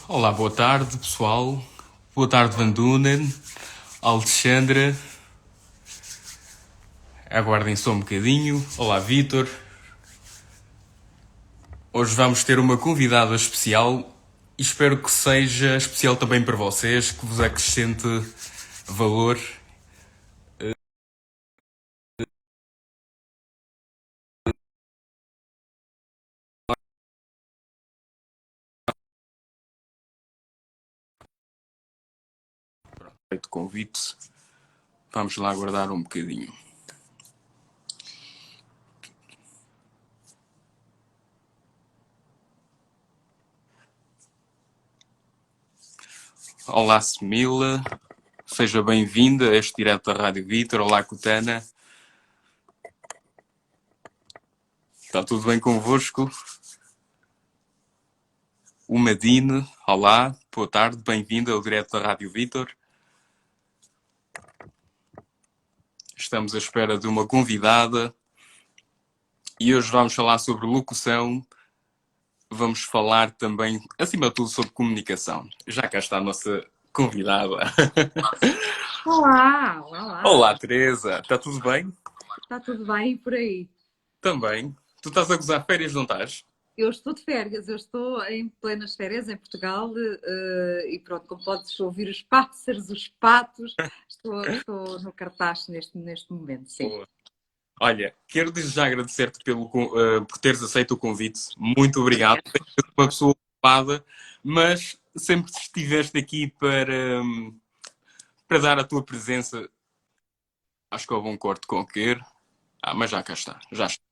Olá, boa tarde, pessoal. Boa tarde, Van Dunen, Alexandra. Aguardem só um bocadinho. Olá, Vítor. Hoje vamos ter uma convidada especial e espero que seja especial também para vocês, que vos acrescente valor. Feito o convite. Vamos lá aguardar um bocadinho. Olá, Semila. Seja bem-vinda a este direto da Rádio Vítor. Olá, Cutana. Está tudo bem convosco? O Madine, olá, boa tarde, bem-vindo ao direto da Rádio Vítor. Estamos à espera de uma convidada e hoje vamos falar sobre locução. Vamos falar também, acima de tudo, sobre comunicação. Já cá está a nossa convidada. Olá, olá. Olá, Teresa, está tudo bem? Está tudo bem por aí? Também. Tu estás a gozar férias, não estás? Eu estou de férias, eu estou em plenas férias em Portugal e pronto, como podes ouvir os pássaros, os patos, estou no cartaz neste momento, sim. Boa. Olha, quero desde já agradecer-te por teres aceito o convite. Muito obrigado. Obrigada. Sei que és uma pessoa ocupada, mas sempre estiveste aqui para dar a tua presença. Acho que houve um corte qualquer. Mas já cá está. Já está.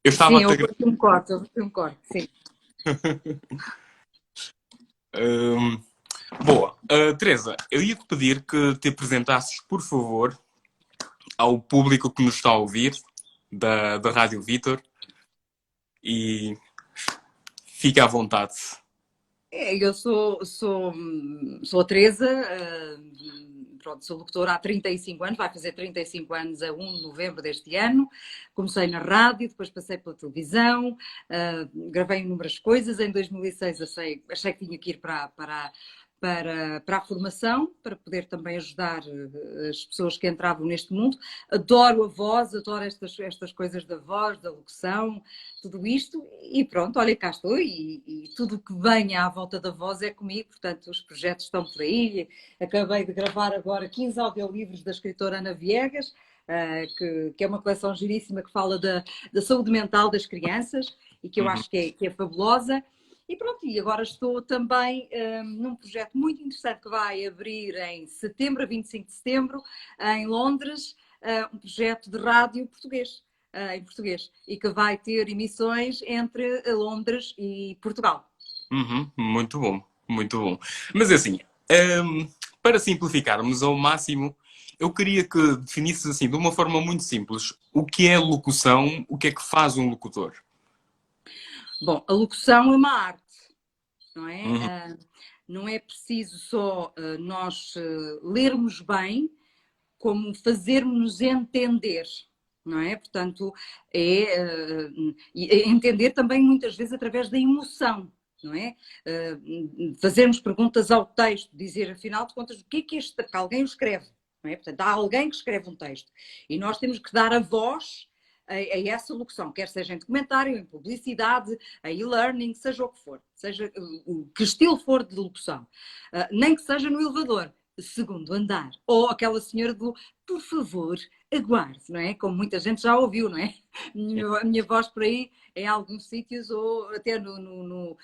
Eu estava Sim, a te agradecer. houve um corte, sim. Hum, boa. Teresa, eu ia-te pedir que te apresentasses, por favor, ao público que nos está a ouvir, da Rádio Vítor, e fique à vontade. Eu sou a Teresa, pronto, sou locutora há 35 anos, vai fazer 35 anos a 1 de novembro deste ano. Comecei na rádio, depois passei pela televisão, gravei inúmeras coisas. Em 2006 achei que tinha que ir para a formação, para poder também ajudar as pessoas que entravam neste mundo. Adoro a voz, adoro estas coisas da voz, da locução, tudo isto, e pronto, olha, cá estou, e tudo o que venha à volta da voz é comigo, portanto, os projetos estão por aí. Acabei de gravar agora 15 audiolivros da escritora Ana Viegas, que é uma coleção giríssima que fala da saúde mental das crianças e que eu Uhum. acho que é fabulosa. E pronto, e agora estou também num projeto muito interessante que vai abrir em setembro, a 25 de setembro, em Londres, um projeto de rádio português, em português, e que vai ter emissões entre Londres e Portugal. Uhum. Muito bom, muito bom. Mas assim, hum, para simplificarmos ao máximo, eu queria que definisses assim, de uma forma muito simples, o que é locução, o que é que faz um locutor. Bom, a locução é uma arte, não é? Uhum. Não é preciso só nós lermos bem, como fazermos entender, não é? Portanto, entender também muitas vezes através da emoção, não é? Fazermos perguntas ao texto, dizer, afinal de contas, o que é este que alguém escreve? Não é? Portanto, há alguém que escreve um texto e nós temos que dar a voz a essa locução, quer seja em documentário, em publicidade, em e-learning, seja o que for, seja o que estilo for de locução, nem que seja no elevador, segundo andar, ou aquela senhora do por favor, aguarde, não é? Como muita gente já ouviu, não é? A minha voz por aí em alguns sítios, ou até no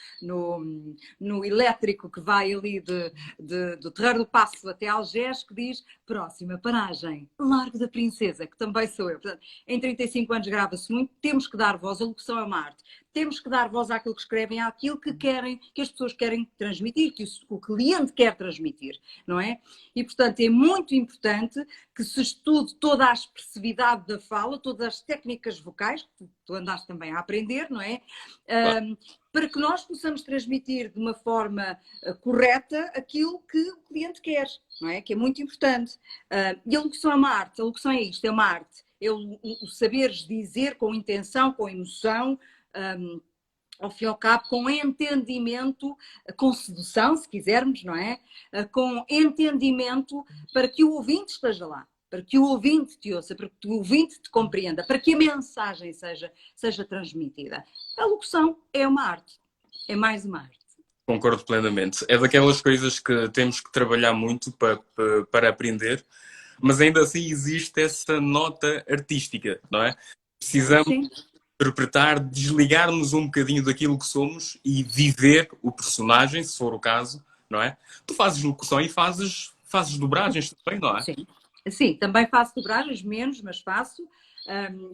elétrico que vai ali do Terreiro do Paço até Algés, que diz próxima paragem, Largo da Princesa, que também sou eu. Portanto, em 35 anos grava-se muito, temos que dar voz, a locução é uma arte. Temos que dar voz àquilo que escrevem, àquilo que querem, que as pessoas querem transmitir, que o cliente quer transmitir, não é? E, portanto, é muito importante que se estude toda a expressividade da fala, todas as técnicas vocais, que tu andaste também a aprender, não é? Claro. Para que nós possamos transmitir de uma forma correta aquilo que o cliente quer, não é? Que é muito importante. E a locução é uma arte, a locução é isto, é uma arte. É o saberes dizer com intenção, com emoção, ao fim e ao cabo, com entendimento, com sedução, se quisermos, não é? Com entendimento para que o ouvinte esteja lá, para que o ouvinte te ouça, para que o ouvinte te compreenda, para que a mensagem seja transmitida. A locução é uma arte, é mais uma arte. Concordo plenamente. É daquelas coisas que temos que trabalhar muito para aprender, mas ainda assim existe essa nota artística, não é? Precisamos Sim. interpretar, desligar-nos um bocadinho daquilo que somos e viver o personagem, se for o caso, não é? Tu fazes locução e fazes dobragens também, não é? Sim. Sim, também faço dobragens, menos, mas faço.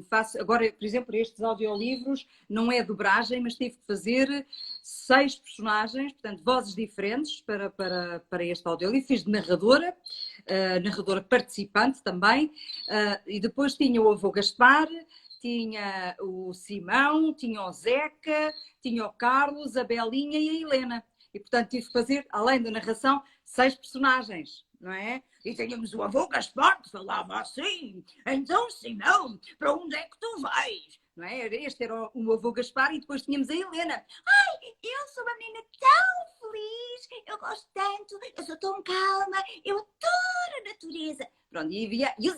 Faço. Agora, por exemplo, estes audiolivros não é dobragem, mas tive que fazer 6 personagens, portanto, vozes diferentes para este audiolivro. Fiz de narradora, narradora participante também, e depois tinha o avô Gaspar, tinha o Simão, tinha o Zeca, tinha o Carlos, a Belinha e a Helena. E, portanto, tive que fazer, além da narração, 6 personagens, não é? E tínhamos o avô Gaspar que falava assim: então, Simão, para onde é que tu vais? Não é? Este era o avô Gaspar e depois tínhamos a Helena. Ai, eu sou uma menina tão feliz, eu gosto tanto, eu sou tão calma, eu adoro a natureza. Pronto, e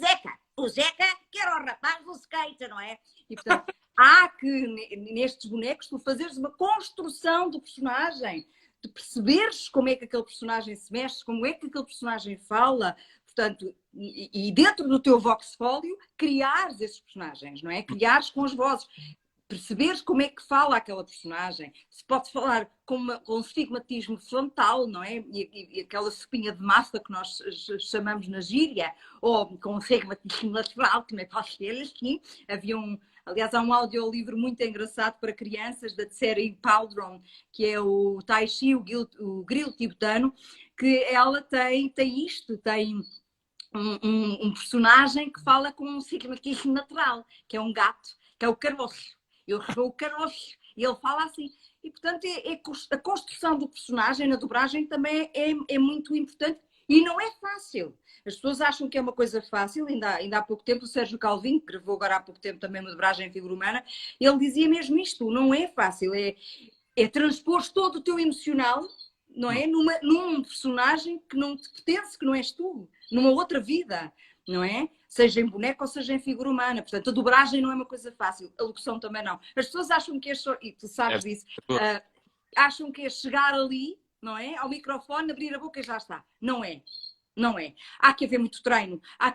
o Zeca, que era o rapaz do skate, não é? E, portanto, há que, nestes bonecos, tu fazeres uma construção do personagem, de perceberes como é que aquele personagem se mexe, como é que aquele personagem fala, portanto, e dentro do teu voxfólio, criares esses personagens, não é? Criares com as vozes, perceberes como é que fala aquela personagem, se pode falar com um estigmatismo frontal, não é? E aquela espinha de massa que nós chamamos na gíria, ou com um estigmatismo lateral, que não é para ser assim. Aliás, há um audiolivro muito engraçado para crianças da série Pauldron, que é o Tai Chi, o grilo tibetano, que ela tem isto, tem um personagem que fala com um significado natural, que é um gato, que é o caroço. Eu sou o caroço. E ele fala assim. E, portanto, a construção do personagem na dobragem também é muito importante e não é fácil. As pessoas acham que é uma coisa fácil. Ainda há pouco tempo, o Sérgio Calvin, que gravou agora há pouco tempo também uma dobragem em figura humana, ele dizia mesmo isto: não é fácil, é transpor todo o teu emocional, não é? Num personagem que não te pertence, que não és tu, numa outra vida, não é? Seja em boneco ou seja em figura humana. Portanto, a dobragem não é uma coisa fácil, a locução também não. As pessoas acham que e tu sabes disso, acham que é chegar ali, não é? Ao microfone, abrir a boca e já está. Não é. Não é. Há que haver muito treino, há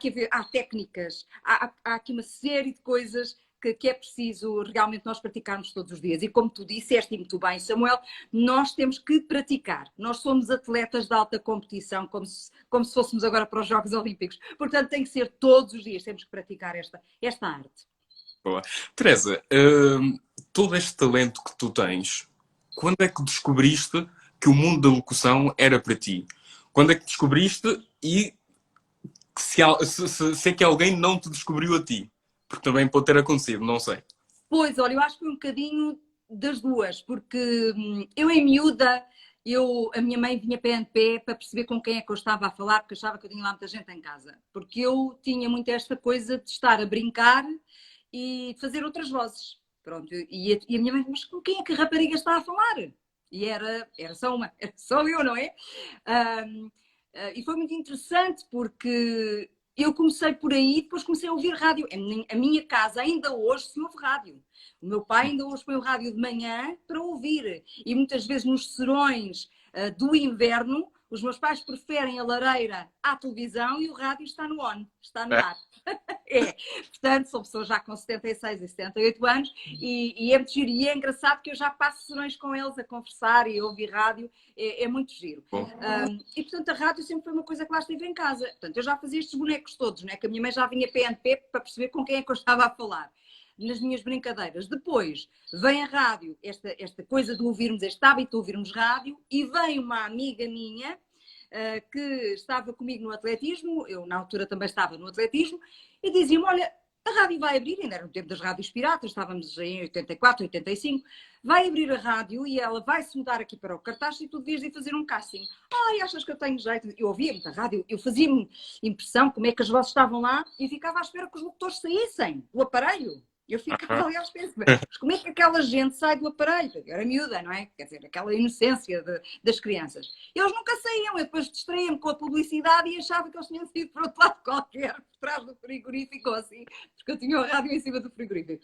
técnicas, há aqui uma série de coisas que é preciso realmente nós praticarmos todos os dias. E como tu disseste muito bem, Samuel, nós temos que praticar. Nós somos atletas de alta competição, como se fôssemos agora para os Jogos Olímpicos. Portanto, tem que ser todos os dias, temos que praticar esta arte. Boa. Teresa, todo este talento que tu tens, quando é que descobriste que o mundo da locução era para ti? Quando é que descobriste e se é que alguém não te descobriu a ti? Porque também pode ter acontecido, não sei. Pois, olha, eu acho que foi um bocadinho das duas, porque eu em miúda, a minha mãe vinha pé em pé para perceber com quem é que eu estava a falar, porque achava que eu tinha lá muita gente em casa. Porque eu tinha muito esta coisa de estar a brincar e fazer outras vozes. Pronto, e a minha mãe, mas com quem é que a rapariga está a falar? E era só uma, era só eu, não é? E foi muito interessante porque eu comecei por aí, depois comecei a ouvir rádio. A minha casa ainda hoje se ouve rádio. O meu pai ainda hoje põe o rádio de manhã para ouvir. E muitas vezes nos serões do inverno, os meus pais preferem a lareira à televisão e o rádio está no on, está no ar. É. Portanto, são pessoas já com 76 e 78 anos e é muito giro. E é engraçado que eu já passo serões com eles a conversar e a ouvir rádio. É muito giro. E, portanto, a rádio sempre foi uma coisa que lá esteve em casa. Portanto, eu já fazia estes bonecos todos, né? Que a minha mãe já vinha PNP para perceber com quem é que eu estava a falar. Nas minhas brincadeiras. Depois vem a rádio, esta coisa de ouvirmos, este hábito de ouvirmos rádio, e vem uma amiga minha que estava comigo no atletismo, eu na altura também estava no atletismo, e dizia-me, olha, a rádio vai abrir, ainda era no tempo das rádios piratas, estávamos em 84, 85, vai abrir a rádio e ela vai se mudar aqui para o cartaz e tu devias ir fazer um casting. Ai, achas que eu tenho jeito? Eu ouvia muita rádio, eu fazia-me impressão como é que as vozes estavam lá e ficava à espera que os locutores saíssem do aparelho. Eu ficava ali aos pés, mas como é que aquela gente sai do aparelho? Eu era miúda, não é? Quer dizer, aquela inocência das crianças. Eles nunca saíam, eu depois distraía-me com a publicidade e achava que eles tinham sido para outro lado qualquer, por trás do frigorífico ou assim, porque eu tinha o rádio em cima do frigorífico.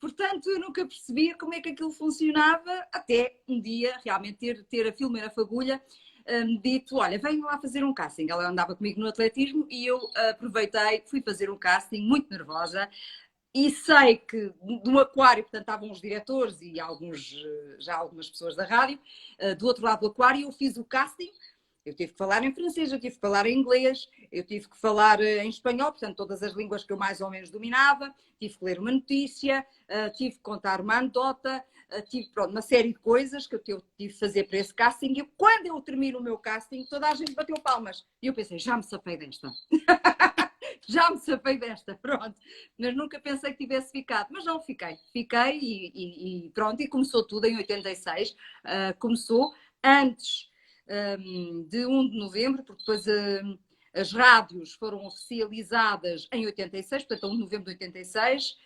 Portanto, eu nunca percebia como é que aquilo funcionava, até um dia realmente ter a Filomena Fagulha dito, olha, venho lá fazer um casting. Ela andava comigo no atletismo e eu aproveitei, fui fazer um casting, muito nervosa, e sei que no aquário, portanto, estavam os diretores e já algumas pessoas da rádio, do outro lado do aquário, eu fiz o casting. Eu tive que falar em francês, eu tive que falar em inglês, eu tive que falar em espanhol, portanto, todas as línguas que eu mais ou menos dominava, tive que ler uma notícia, tive que contar uma anedota, tive, pronto, uma série de coisas que eu tive que fazer para esse casting. E quando eu termino o meu casting, toda a gente bateu palmas. E eu pensei, já me safei desta. Já me safei desta, pronto. Mas nunca pensei que tivesse ficado. Mas não, fiquei. Fiquei e pronto. E começou tudo em 86. Começou antes de 1 de novembro, porque depois as rádios foram oficializadas em 86, portanto, 1 de novembro de 86,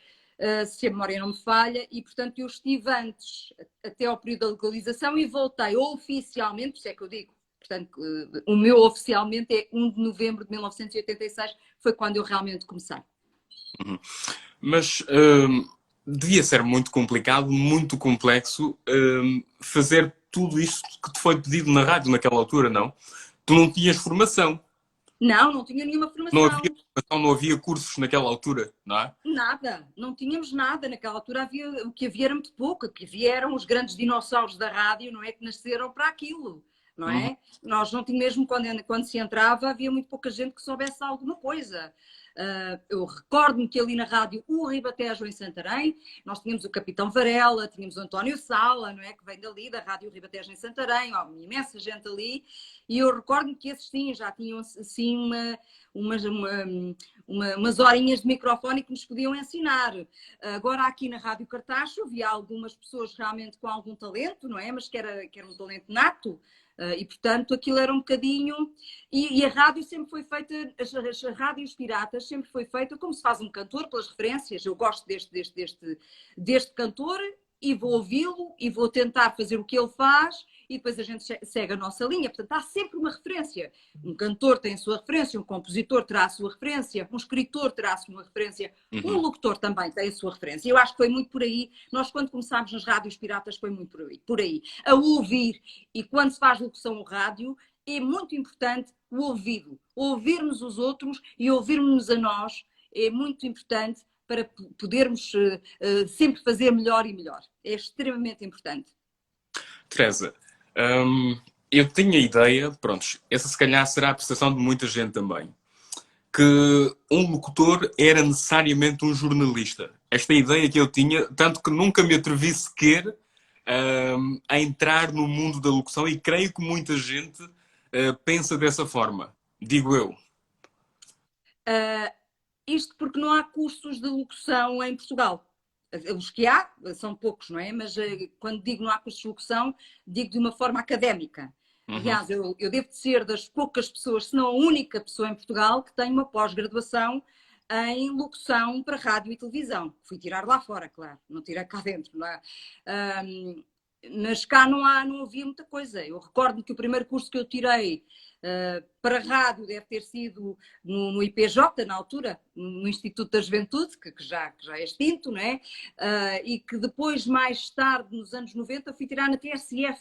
se a memória não me falha, e portanto eu estive antes, até ao período da legalização, e voltei oficialmente, por isso é que eu digo, portanto, o meu oficialmente é 1 de novembro de 1986, foi quando eu realmente comecei. Uhum. Mas devia ser muito complicado, muito complexo fazer tudo isto que te foi pedido na rádio naquela altura, não? Tu não tinhas formação. Não, não tinha nenhuma Não havia formação. formação, não havia cursos naquela altura, não é? Nada, não tínhamos nada. Naquela altura o que havia era muito pouco. O que havia eram os grandes dinossauros da rádio, não é? Que nasceram para aquilo, não Uhum. é? Nós não tínhamos, mesmo quando se entrava, havia muito pouca gente que soubesse alguma coisa. Eu recordo-me que ali na rádio o Ribatejo em Santarém, nós tínhamos o Capitão Varela, tínhamos o António Sala, não é? Que vem dali, da rádio Ribatejo em Santarém, ó, imensa gente ali, e eu recordo-me que esses sim, já tinham assim umas horinhas de microfone que nos podiam ensinar. Agora aqui na Rádio Cartacho havia algumas pessoas realmente com algum talento, não é? Mas que era um talento nato. E portanto aquilo era um bocadinho e a rádio sempre foi feita, as rádios piratas sempre foi feita como se faz um cantor pelas referências. Eu gosto deste cantor e vou ouvi-lo e vou tentar fazer o que ele faz e depois a gente segue a nossa linha. Portanto, há sempre uma referência. Um cantor tem a sua referência, um compositor terá a sua referência, um escritor terá a sua referência, um Uhum. locutor também tem a sua referência. Eu acho que foi muito por aí. Nós, quando começámos nas rádios piratas, foi muito por aí. A ouvir. E quando se faz locução no rádio, é muito importante o ouvido. Ouvirmos os outros e ouvirmos a nós é muito importante para podermos sempre fazer melhor e melhor. É extremamente importante. Teresa, eu tinha a ideia, pronto, essa se calhar será a percepção de muita gente também, que um locutor era necessariamente um jornalista. Esta ideia que eu tinha, tanto que nunca me atrevi sequer a entrar no mundo da locução e creio que muita gente pensa dessa forma. Digo eu. Isto porque não há cursos de locução em Portugal. Os que há são poucos, não é? Mas quando digo não há cursos de locução, digo de uma forma académica. Uhum. Aliás, eu devo ser das poucas pessoas, se não a única pessoa em Portugal, que tem uma pós-graduação em locução para rádio e televisão. Fui tirar lá fora, claro, não tirei cá dentro, não é? Mas cá não havia muita coisa. Eu recordo que o primeiro curso que eu tirei para rádio deve ter sido no IPJ, na altura, no Instituto da Juventude, que já é extinto, não é? E que depois, mais tarde, nos anos 90, fui tirar na TSF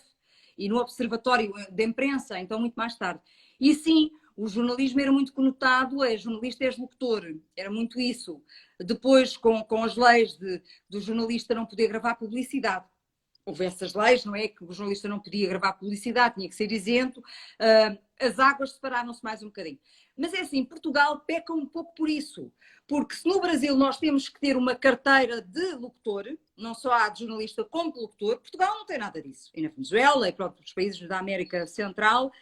e no Observatório de Imprensa, então muito mais tarde. E sim, o jornalismo era muito conotado, é jornalista és locutor, era muito isso. Depois, com as leis do jornalista não poder gravar publicidade, houve essas leis, não é? Que o jornalista não podia gravar publicidade, tinha que ser isento. As águas separaram-se mais um bocadinho. Mas é assim, Portugal peca um pouco por isso. Porque se no Brasil nós temos que ter uma carteira de locutor, não só há de jornalista como de locutor, Portugal não tem nada disso. E na Venezuela e próprios os países da América Central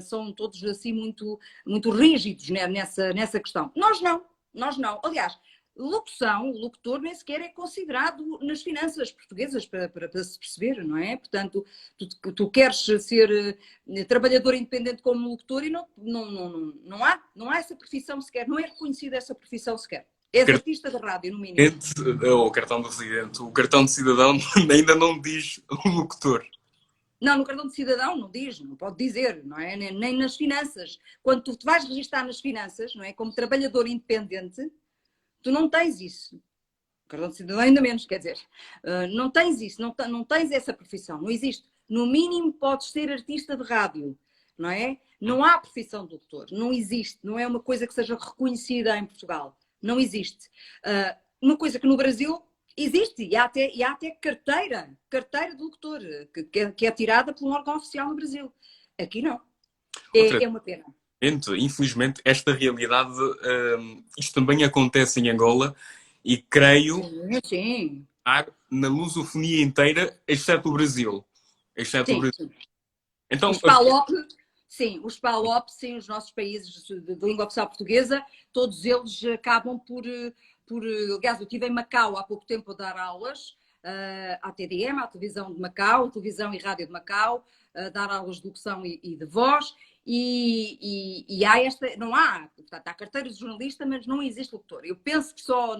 são todos assim muito, muito rígidos, né, nessa questão. Nós não. Aliás, locução, o locutor nem sequer é considerado nas finanças portuguesas para se perceber, não é? Portanto, tu queres ser trabalhador independente como locutor e não há essa profissão sequer, não é reconhecida essa profissão sequer. És artista de rádio, no mínimo. O cartão do residente. O cartão de cidadão ainda não diz locutor. Não, no cartão de cidadão não diz, não pode dizer, não é? Nem nas finanças. Quando tu te vais registrar nas finanças, não é? Como trabalhador independente, tu não tens isso. O cartão de cidadão ainda menos, quer dizer. Não tens isso, não tens essa profissão, não existe. No mínimo podes ser artista de rádio, não é? Não há profissão de locutor, não existe, não é uma coisa que seja reconhecida em Portugal, não existe. Uma coisa que no Brasil existe, e há até carteira de locutor, que é tirada por um órgão oficial no Brasil. Aqui não. É uma pena. Infelizmente, esta realidade, isto também acontece em Angola e creio Sim. na lusofonia inteira, exceto o Brasil. Sim. Então, os PALOP, sim, os nossos países de língua oficial portuguesa, todos eles acabam por. Aliás, eu estive em Macau há pouco tempo a dar aulas à TDM, à televisão de Macau, televisão e rádio de Macau, a dar aulas de locução e de voz. E há não há, portanto, há carteira de jornalista, mas não existe locutor. Eu penso que só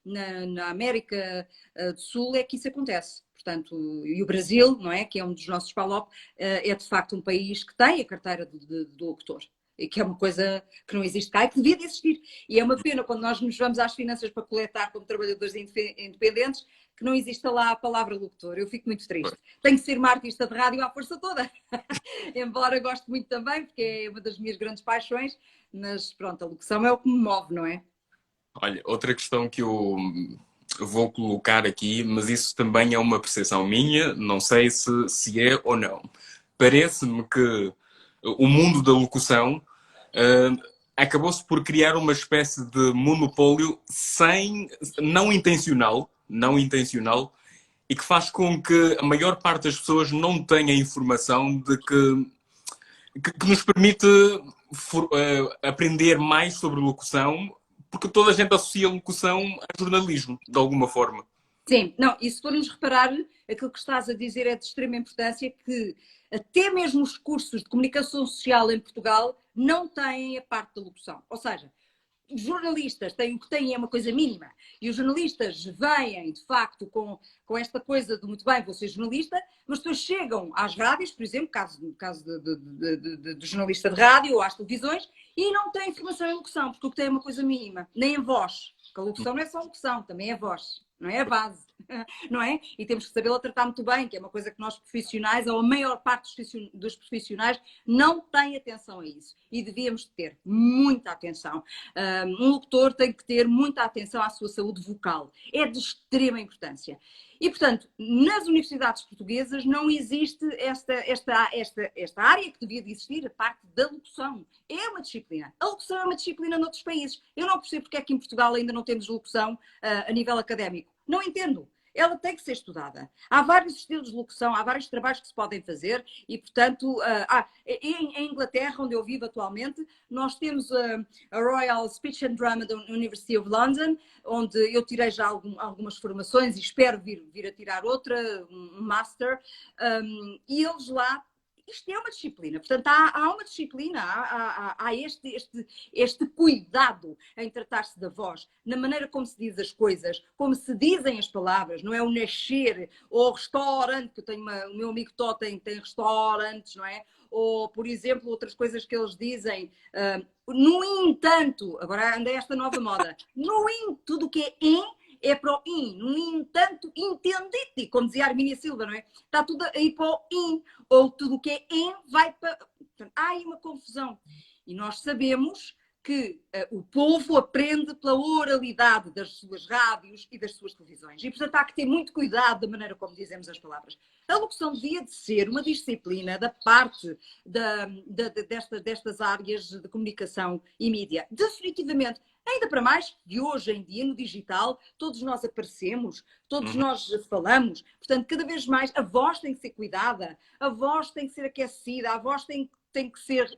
na América do Sul é que isso acontece. Portanto, e o Brasil, não é, que é um dos nossos PALOP, é de facto um país que tem a carteira de locutor. E que é uma coisa que não existe cá e que devia de existir. E é uma pena quando nós nos vamos às finanças para coletar como trabalhadores independentes que não exista lá a palavra locutor. Eu fico muito triste. Tenho que ser uma artista de rádio à força toda. Embora goste muito também, porque é uma das minhas grandes paixões, mas pronto, a locução é o que me move, não é? Olha, outra questão que eu vou colocar aqui, mas isso também é uma percepção minha, não sei se é ou não. Parece-me que o mundo da locução acabou-se por criar uma espécie de monopólio não intencional, e que faz com que a maior parte das pessoas não tenha informação de que nos permite aprender mais sobre locução, porque toda a gente associa locução a jornalismo, de alguma forma. Sim, não, e se formos reparar, aquilo que estás a dizer é de extrema importância, que até mesmo os cursos de comunicação social em Portugal não têm a parte da locução. Ou seja, os jornalistas têm o que têm é uma coisa mínima. E os jornalistas vêm, de facto, com esta coisa de muito bem, vou ser jornalista, mas depois chegam às rádios, por exemplo, caso de jornalista de rádio ou às televisões, e não têm formação em locução, porque o que têm é uma coisa mínima, nem em voz. Porque a locução não é só locução, também é voz, não é a base. Não é? E temos que sabê-la tratar muito bem, que é uma coisa que nós profissionais, ou a maior parte dos profissionais, não tem atenção a isso. E devíamos ter muita atenção. Um locutor tem que ter muita atenção à sua saúde vocal. É de extrema importância. E, portanto, nas universidades portuguesas não existe esta área que devia de existir, a parte da locução. É uma disciplina. A locução é uma disciplina noutros países. Eu não percebo porque é que em Portugal ainda não temos locução a nível académico. Não entendo. Ela tem que ser estudada. Há vários estilos de locução, há vários trabalhos que se podem fazer e, portanto, em Inglaterra, onde eu vivo atualmente, nós temos a Royal Speech and Drama da University of London, onde eu tirei já algumas formações e espero vir a tirar outra, um Master, e eles lá. Isto é uma disciplina, portanto, há uma disciplina, há este cuidado em tratar-se da voz, na maneira como se diz as coisas, como se dizem as palavras, não é o nascer, ou restaurante, que eu tenho o meu amigo Tó tem restaurantes, não é? Ou, por exemplo, outras coisas que eles dizem, no entanto, agora anda esta nova moda, tudo o que é é para o in. No entanto, entendite, como dizia a Armínia Silva, não é? Está tudo aí para o in. Ou tudo o que é in vai para... Portanto, há aí uma confusão. E nós sabemos que o povo aprende pela oralidade das suas rádios e das suas televisões. E, portanto, há que ter muito cuidado da maneira como dizemos as palavras. A locução devia de ser uma disciplina da parte destas áreas de comunicação e mídia. Definitivamente. Ainda para mais que hoje em dia, no digital, todos nós aparecemos, todos nós falamos. Portanto, cada vez mais a voz tem que ser cuidada, a voz tem que ser aquecida, a voz tem que ser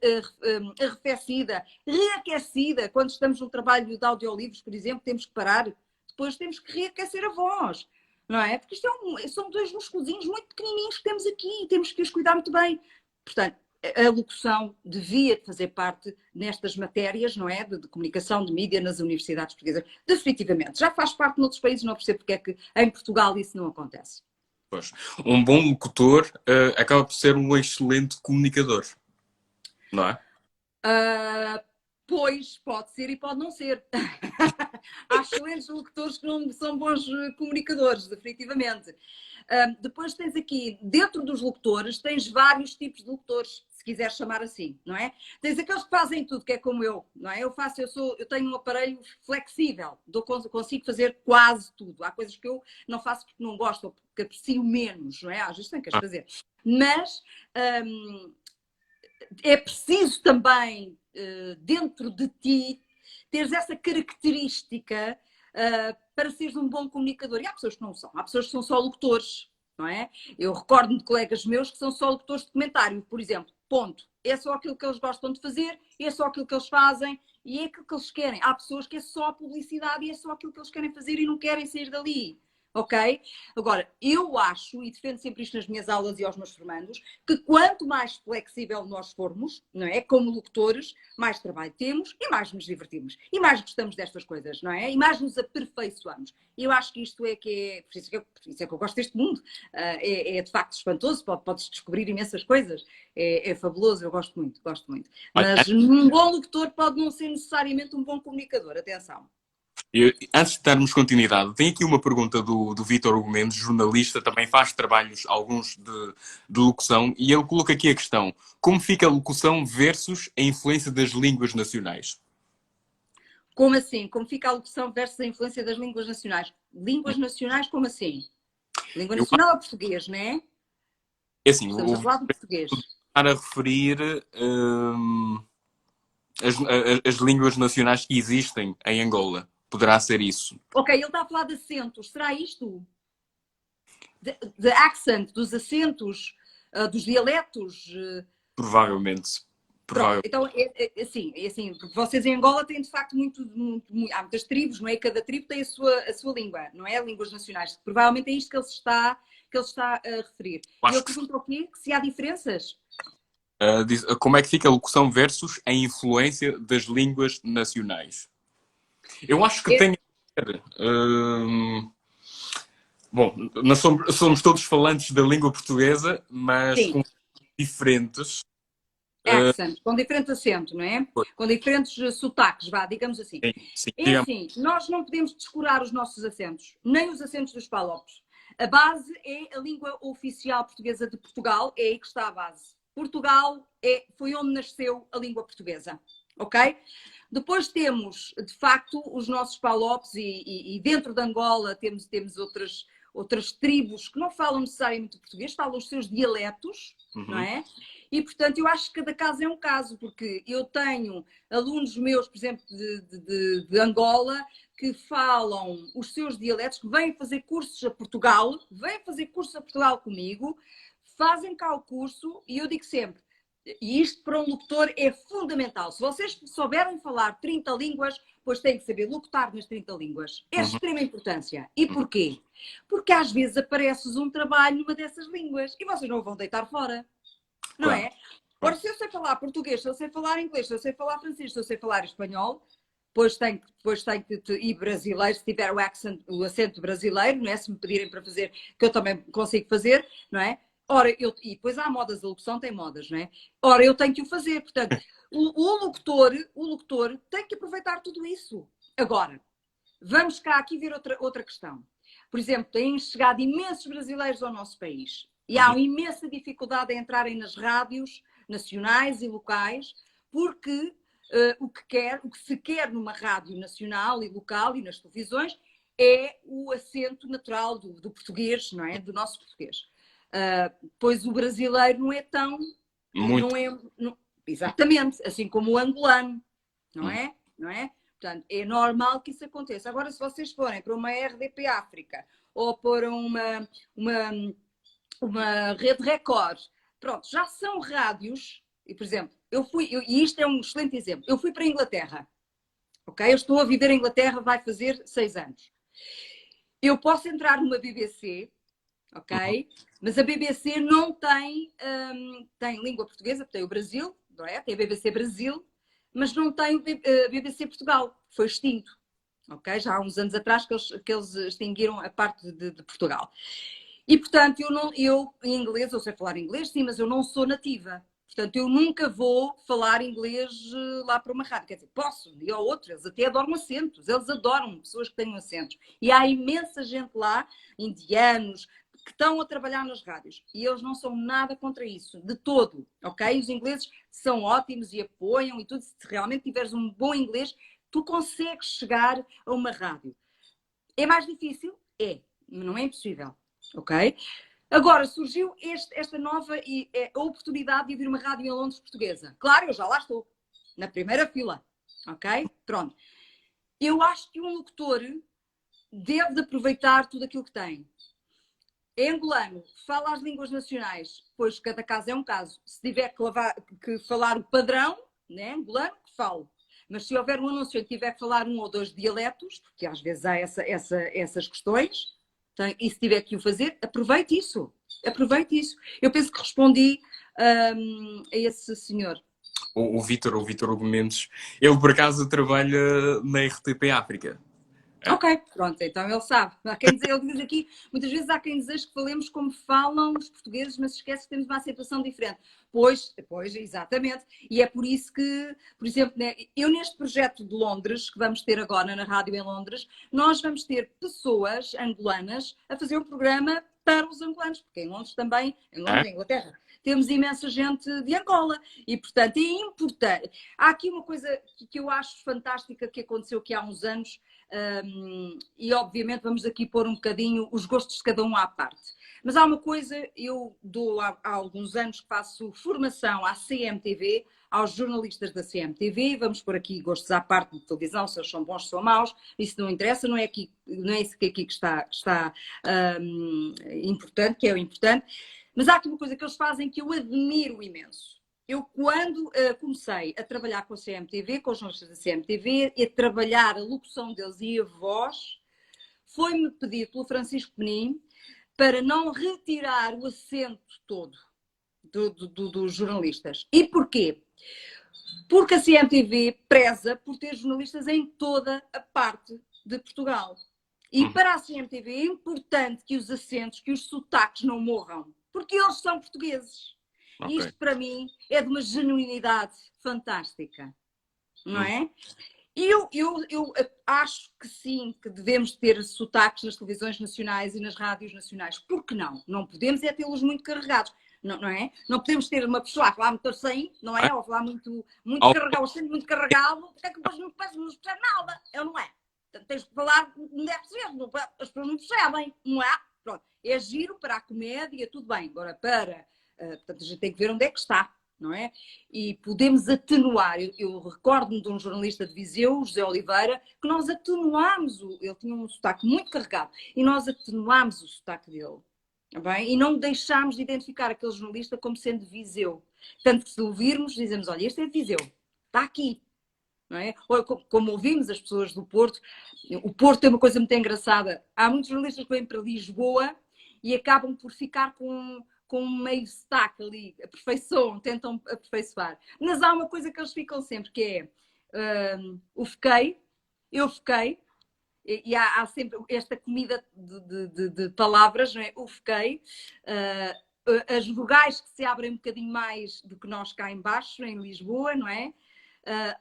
arrefecida, reaquecida. Quando estamos no trabalho de audiolivros, por exemplo, temos que parar. Depois temos que reaquecer a voz, não é? Porque isto são dois musculzinhos muito pequenininhos que temos aqui e temos que os cuidar muito bem. Portanto, a locução devia fazer parte nestas matérias, não é? De comunicação, de mídia nas universidades portuguesas. Definitivamente. Já faz parte noutros países, não percebo porque é que em Portugal isso não acontece. Pois. Um bom locutor acaba por ser um excelente comunicador, não é? Pois, pode ser e pode não ser. Há excelentes locutores que não são bons comunicadores, definitivamente. Depois tens aqui, dentro dos locutores, tens vários tipos de locutores, se quiseres chamar assim, não é? Tens aqueles que fazem tudo, que é como eu, não é? Eu tenho um aparelho flexível, consigo fazer quase tudo. Há coisas que eu não faço porque não gosto ou porque aprecio menos, não é? Às vezes tenho que as fazer. Mas é preciso também, dentro de ti, teres essa característica para seres um bom comunicador. E há pessoas que não são. Há pessoas que são só locutores, não é? Eu recordo-me de colegas meus que são só locutores de comentário, por exemplo. Ponto. É só aquilo que eles gostam de fazer, é só aquilo que eles fazem e é aquilo que eles querem. Há pessoas que é só publicidade e é só aquilo que eles querem fazer e não querem sair dali. Ok? Agora, eu acho, e defendo sempre isto nas minhas aulas e aos meus formandos, que quanto mais flexível nós formos, não é? Como locutores, mais trabalho temos e mais nos divertimos. E mais gostamos destas coisas, não é? E mais nos aperfeiçoamos. E eu acho que isto é que é... Por isso é que eu gosto deste mundo. É de facto espantoso, podes descobrir imensas coisas. É fabuloso, eu gosto muito, gosto muito. Mas um bom locutor pode não ser necessariamente um bom comunicador, atenção. Antes de darmos continuidade, tem aqui uma pergunta do Vítor Hugo Mendes, jornalista, também faz trabalhos, alguns de locução, e ele coloca aqui a questão: como fica a locução versus a influência das línguas nacionais? Como assim? Como fica a locução versus a influência das línguas nacionais? Línguas nacionais, como assim? Língua Eu nacional é português, não é? É assim, Estamos a vou falar do português. estar a referir as línguas nacionais que existem em Angola. Poderá ser isso. Ok, ele está a falar de acentos. Será isto? De accent, dos acentos, dos dialetos? Provavelmente. Pronto, então é assim, porque vocês em Angola têm de facto há muitas tribos, não é? Cada tribo tem a sua língua, não é? Línguas nacionais. Provavelmente é isto que ele está a referir. E ele pergunta o quê? Que se há diferenças? Como é que fica a locução versus a influência das línguas nacionais? Eu acho que tem a ver. Bom, nós somos todos falantes da língua portuguesa, mas Sim. com diferentes. Accent, com diferente acento, não é? Com diferentes sotaques, vá, digamos assim. Sim, É assim, nós não podemos descurar os nossos acentos, nem os acentos dos palopes. A base é a língua oficial portuguesa de Portugal, é aí que está a base. Portugal foi onde nasceu a língua portuguesa, ok? Depois temos, de facto, os nossos palopes e dentro de Angola temos outras tribos que não falam necessariamente português, falam os seus dialetos, não é? E, portanto, eu acho que cada caso é um caso, porque eu tenho alunos meus, por exemplo, de Angola, que falam os seus dialetos, que vêm fazer cursos a Portugal, comigo, fazem cá o curso, e eu digo sempre, e isto para um locutor é fundamental. Se vocês souberem falar 30 línguas, pois têm que saber locutar nas 30 línguas. É de extrema importância. E porquê? Porque às vezes aparece um trabalho numa dessas línguas e vocês não o vão deitar fora. Não é? Ora, se eu sei falar português, se eu sei falar inglês, se eu sei falar francês, se eu sei falar espanhol, depois tenho que ir brasileiro, se tiver o acento brasileiro, não é? Se me pedirem para fazer, que eu também consigo fazer, não é? Ora, e depois há modas, a locução tem modas, não é? Ora, eu tenho que o fazer. Portanto, o locutor tem que aproveitar tudo isso. Agora, vamos cá aqui ver outra questão. Por exemplo, têm chegado imensos brasileiros ao nosso país e há uma imensa dificuldade em entrarem nas rádios nacionais e locais, porque o que se quer numa rádio nacional e local e nas televisões é o acento natural do português, não é? Do nosso português. Pois o brasileiro não é tão... exatamente, assim como o angolano, não é? Portanto, é normal que isso aconteça. Agora, se vocês forem para uma RDP África ou para uma Rede Record, pronto, já são rádios, e por exemplo, e isto é um excelente exemplo, eu fui para a Inglaterra, ok? Eu estou a viver em Inglaterra, vai fazer 6 anos. Eu posso entrar numa BBC ok? Mas a BBC não tem, tem língua portuguesa, tem o Brasil, não é? Tem a BBC Brasil, mas não tem a BBC Portugal, foi extinto, ok? Já há uns anos atrás que eles extinguiram a parte de Portugal. E, portanto, eu em inglês, eu sei falar inglês, sim, mas eu não sou nativa. Portanto, eu nunca vou falar inglês lá para uma rádio. Quer dizer, posso, um dia ou outro, eles até adoram acentos, eles adoram pessoas que tenham acentos. E há imensa gente lá, indianos, que estão a trabalhar nas rádios. E eles não são nada contra isso, de todo, ok? Os ingleses são ótimos e apoiam e tudo. Se realmente tiveres um bom inglês, tu consegues chegar a uma rádio. É mais difícil? É, mas não é impossível, ok? Agora, surgiu esta nova a oportunidade de ouvir uma rádio em Londres portuguesa. Claro, eu já lá estou, na primeira fila, ok? Pronto. Eu acho que um locutor deve de aproveitar tudo aquilo que tem. É angolano, fala as línguas nacionais, pois cada caso é um caso. Se tiver que falar o padrão, né, angolano, que fale. Mas se houver um anúncio que tiver que falar um ou dois dialetos, porque às vezes há essas questões, e se tiver que o fazer, aproveite isso. Aproveite isso. Eu penso que respondi a esse senhor. O Vítor Hugo Mendes, ele por acaso trabalha na RTP África. Ok, pronto, então ele sabe. Há quem diz, ele diz aqui, muitas vezes há quem diz que falemos como falam os portugueses, mas esquece que temos uma acentuação diferente. Pois, exatamente. E é por isso que, por exemplo, né, eu neste projeto de Londres, que vamos ter agora na rádio em Londres, nós vamos ter pessoas angolanas a fazer um programa para os angolanos, porque em Londres também, em Londres, em Inglaterra, temos imensa gente de Angola. E, portanto, é importante. Há aqui uma coisa que eu acho fantástica que aconteceu aqui há uns anos, e obviamente vamos aqui pôr um bocadinho os gostos de cada um à parte. Mas há uma coisa, eu dou há alguns anos que faço formação à CMTV, aos jornalistas da CMTV, vamos pôr aqui gostos à parte de televisão, se eles são bons, se são maus, isso não interessa, não é isso que aqui que está importante, que é o importante. Mas há aqui uma coisa que eles fazem que eu admiro imenso. Eu, quando comecei a trabalhar com a CMTV, com os jornalistas da CMTV, e a trabalhar a locução deles e a voz, foi-me pedido pelo Francisco Penin para não retirar o acento todo dos jornalistas. E porquê? Porque a CMTV preza por ter jornalistas em toda a parte de Portugal. E para a CMTV é importante que os acentos, que os sotaques não morram, porque eles são portugueses. Okay. Isto, para mim, é de uma genuinidade fantástica, não é? E eu acho que sim, que devemos ter sotaques nas televisões nacionais e nas rádios nacionais. Por que não? Não podemos é tê-los muito carregados, não é? Não podemos ter uma pessoa a falar muito assim, não é? Ou a falar muito carregado, sendo muito carregado, porque é que depois não percebe nada, eu não é? Tens de falar, não deve ser, as pessoas não percebem, não é? Pronto, é giro para a comédia, tudo bem. Agora, portanto, a gente tem que ver onde é que está, não é? E podemos atenuar. Eu recordo-me de um jornalista de Viseu, José Oliveira, que nós atenuámos, ele tinha um sotaque muito carregado, e nós atenuámos o sotaque dele, tá bem? E não deixámos de identificar aquele jornalista como sendo de Viseu. Tanto que se ouvirmos, dizemos, olha, este é de Viseu, está aqui. Não é? Ou, como ouvimos as pessoas do Porto, o Porto tem uma coisa muito engraçada. Há muitos jornalistas que vêm para Lisboa e acabam por ficar com um meio sotaque ali, tentam aperfeiçoar. Mas há uma coisa que eles ficam sempre, que é o fiquei, eu fiquei, e há sempre esta comida de palavras, não é? O fiquei, as vogais que se abrem um bocadinho mais do que nós cá em baixo, em Lisboa, não é?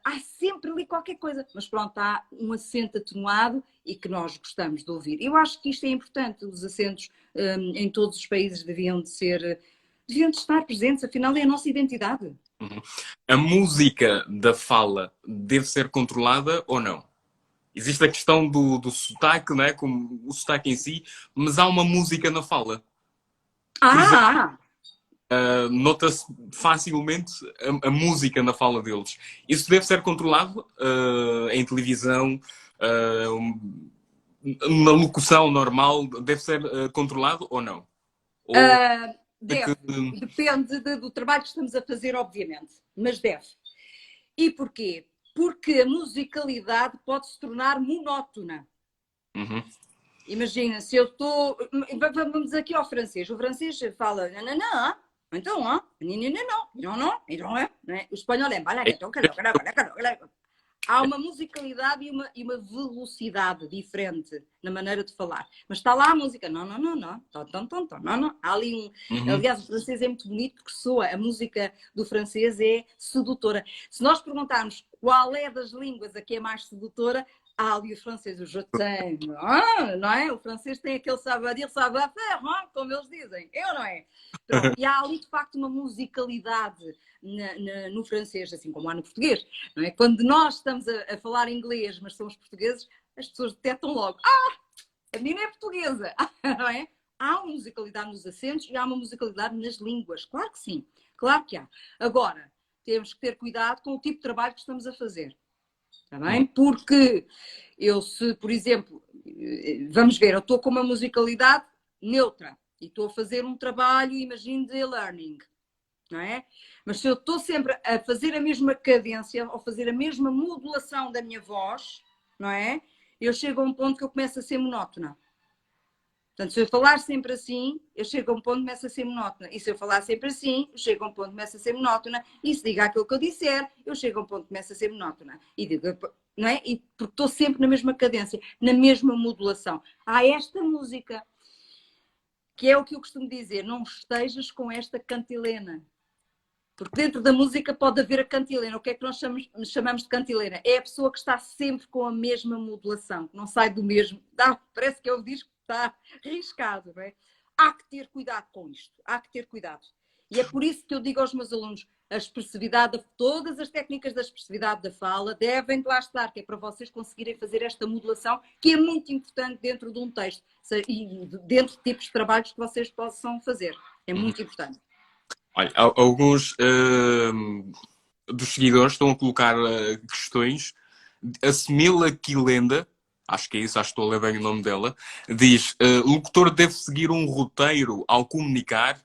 Há sempre ali qualquer coisa, mas pronto, há um acento atenuado e que nós gostamos de ouvir. Eu acho que isto é importante, os acentos em todos os países deviam de estar presentes, afinal é a nossa identidade. A música da fala deve ser controlada ou não? Existe a questão do sotaque, não é? Como o sotaque em si, mas há uma música na fala. Nota-se facilmente a música na fala deles. Isso deve ser controlado em televisão, na locução normal, deve ser controlado ou não? Deve. Depende do trabalho que estamos a fazer, obviamente, mas deve. E porquê? Porque a musicalidade pode se tornar monótona. Imagina, se eu estou... Vamos aqui ao francês. O francês fala... Não, não, não. Então, não, não, não, não. O espanhol é... Há uma musicalidade e uma velocidade diferente na maneira de falar. Mas está lá a música. Não, não, não, não. Não, não. Há ali um... Uhum. Aliás, o francês é muito bonito porque soa. A música do francês é sedutora. Se nós perguntarmos qual é das línguas a que é mais sedutora, há ali o francês, o je t'aime. Não é? O francês tem aquele savoir-dire, savoir-faire, como eles dizem. Eu, não é? Pronto. E há ali, de facto, uma musicalidade no francês, assim como há no português. Não é? Quando nós estamos a falar inglês, mas somos portugueses, as pessoas detectam logo. A menina é portuguesa. Não é? Há uma musicalidade nos acentos e há uma musicalidade nas línguas. Claro que sim. Claro que há. Agora, temos que ter cuidado com o tipo de trabalho que estamos a fazer. Está bem? Porque eu, se, por exemplo, vamos ver, eu estou com uma musicalidade neutra e estou a fazer um trabalho, imagino, de learning, não é? Mas se eu estou sempre a fazer a mesma cadência ou fazer a mesma modulação da minha voz, não é? Eu chego a um ponto que eu começo a ser monótona. Portanto, se eu falar sempre assim, eu chego a um ponto que começa a ser monótona. E se eu falar sempre assim, eu chego a um ponto que começa a ser monótona. E se diga aquilo que eu disser, eu chego a um ponto que começa a ser monótona. E digo, não é? E porque estou sempre na mesma cadência, na mesma modulação. Há esta música, que é o que eu costumo dizer, não estejas com esta cantilena. Porque dentro da música pode haver a cantilena. O que é que nós chamamos de cantilena? É a pessoa que está sempre com a mesma modulação, que não sai do mesmo. Parece que é o disco que está riscado, não é? Há que ter cuidado com isto. Há que ter cuidado. E é por isso que eu digo aos meus alunos, a expressividade, todas as técnicas da expressividade da fala devem de lá estar, que é para vocês conseguirem fazer esta modulação, que é muito importante dentro de um texto e dentro de tipos de trabalhos que vocês possam fazer. É muito importante. Olha, alguns dos seguidores estão a colocar questões. A Semila Quilenda, acho que é isso, acho que estou a ler bem o nome dela, diz: locutor deve seguir um roteiro ao comunicar?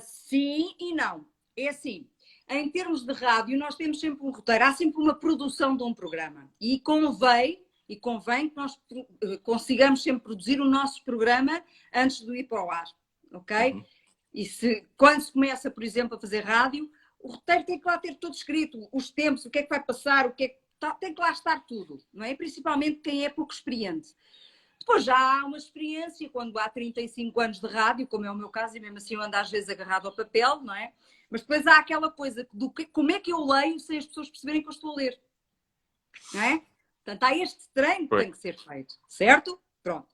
Sim e não. É assim, em termos de rádio, nós temos sempre um roteiro, há sempre uma produção de um programa. E convém que nós consigamos sempre produzir o nosso programa antes de ir para o ar, ok? Uhum. E quando se começa, por exemplo, a fazer rádio, o roteiro tem que lá ter tudo escrito, os tempos, o que é que vai passar, o que é que... tem que lá estar tudo, não é? Principalmente quem é pouco experiente. Depois já há uma experiência, quando há 35 anos de rádio, como é o meu caso, e mesmo assim eu ando às vezes agarrado ao papel, não é? Mas depois há aquela coisa como é que eu leio sem as pessoas perceberem que eu estou a ler, não é? Portanto, há este treino que tem que ser feito, certo? Pronto.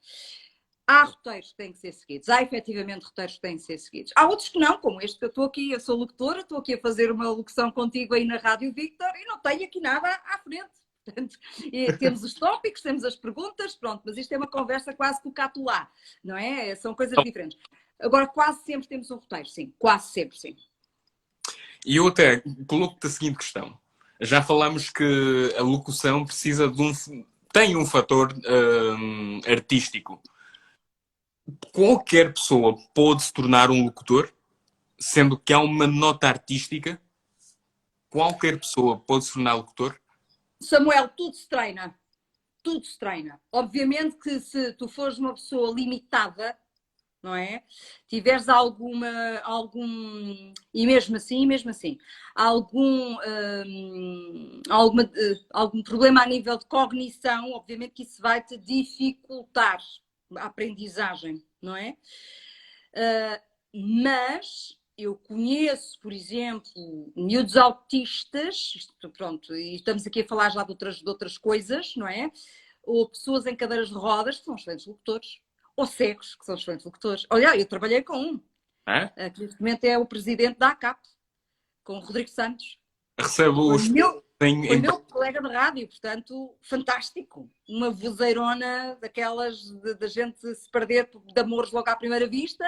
Há roteiros que têm que ser seguidos, há efetivamente roteiros que têm que ser seguidos. Há outros que não, como este que eu estou aqui, eu sou locutora, estou aqui a fazer uma locução contigo aí na Rádio Victor e não tenho aqui nada à frente. Portanto, temos os tópicos, temos as perguntas, pronto, mas isto é uma conversa quase com o cato lá, não é? São coisas diferentes. Agora, quase sempre temos um roteiro, sim, quase sempre, sim. E eu até coloco-te a seguinte questão. Já falámos que a locução precisa de tem um fator artístico. Qualquer pessoa pode se tornar um locutor, sendo que há uma nota artística. Qualquer pessoa pode se tornar locutor. Samuel, tudo se treina. Tudo se treina. Obviamente que se tu fores uma pessoa limitada, não é? Tiveres algum, e mesmo assim, algum problema a nível de cognição, obviamente que isso vai te dificultar a aprendizagem, não é? Mas eu conheço, por exemplo, miúdos autistas, pronto, e estamos aqui a falar já de outras coisas, não é? Ou pessoas em cadeiras de rodas que são excelentes locutores. Ou cegos, que são excelentes locutores. Olha, eu trabalhei com um. Que neste momento é o presidente da ACAP, com o Rodrigo Santos. Recebe os... Foi meu colega de rádio, portanto, fantástico. Uma vozeirona daquelas da gente se perder de amores logo à primeira vista.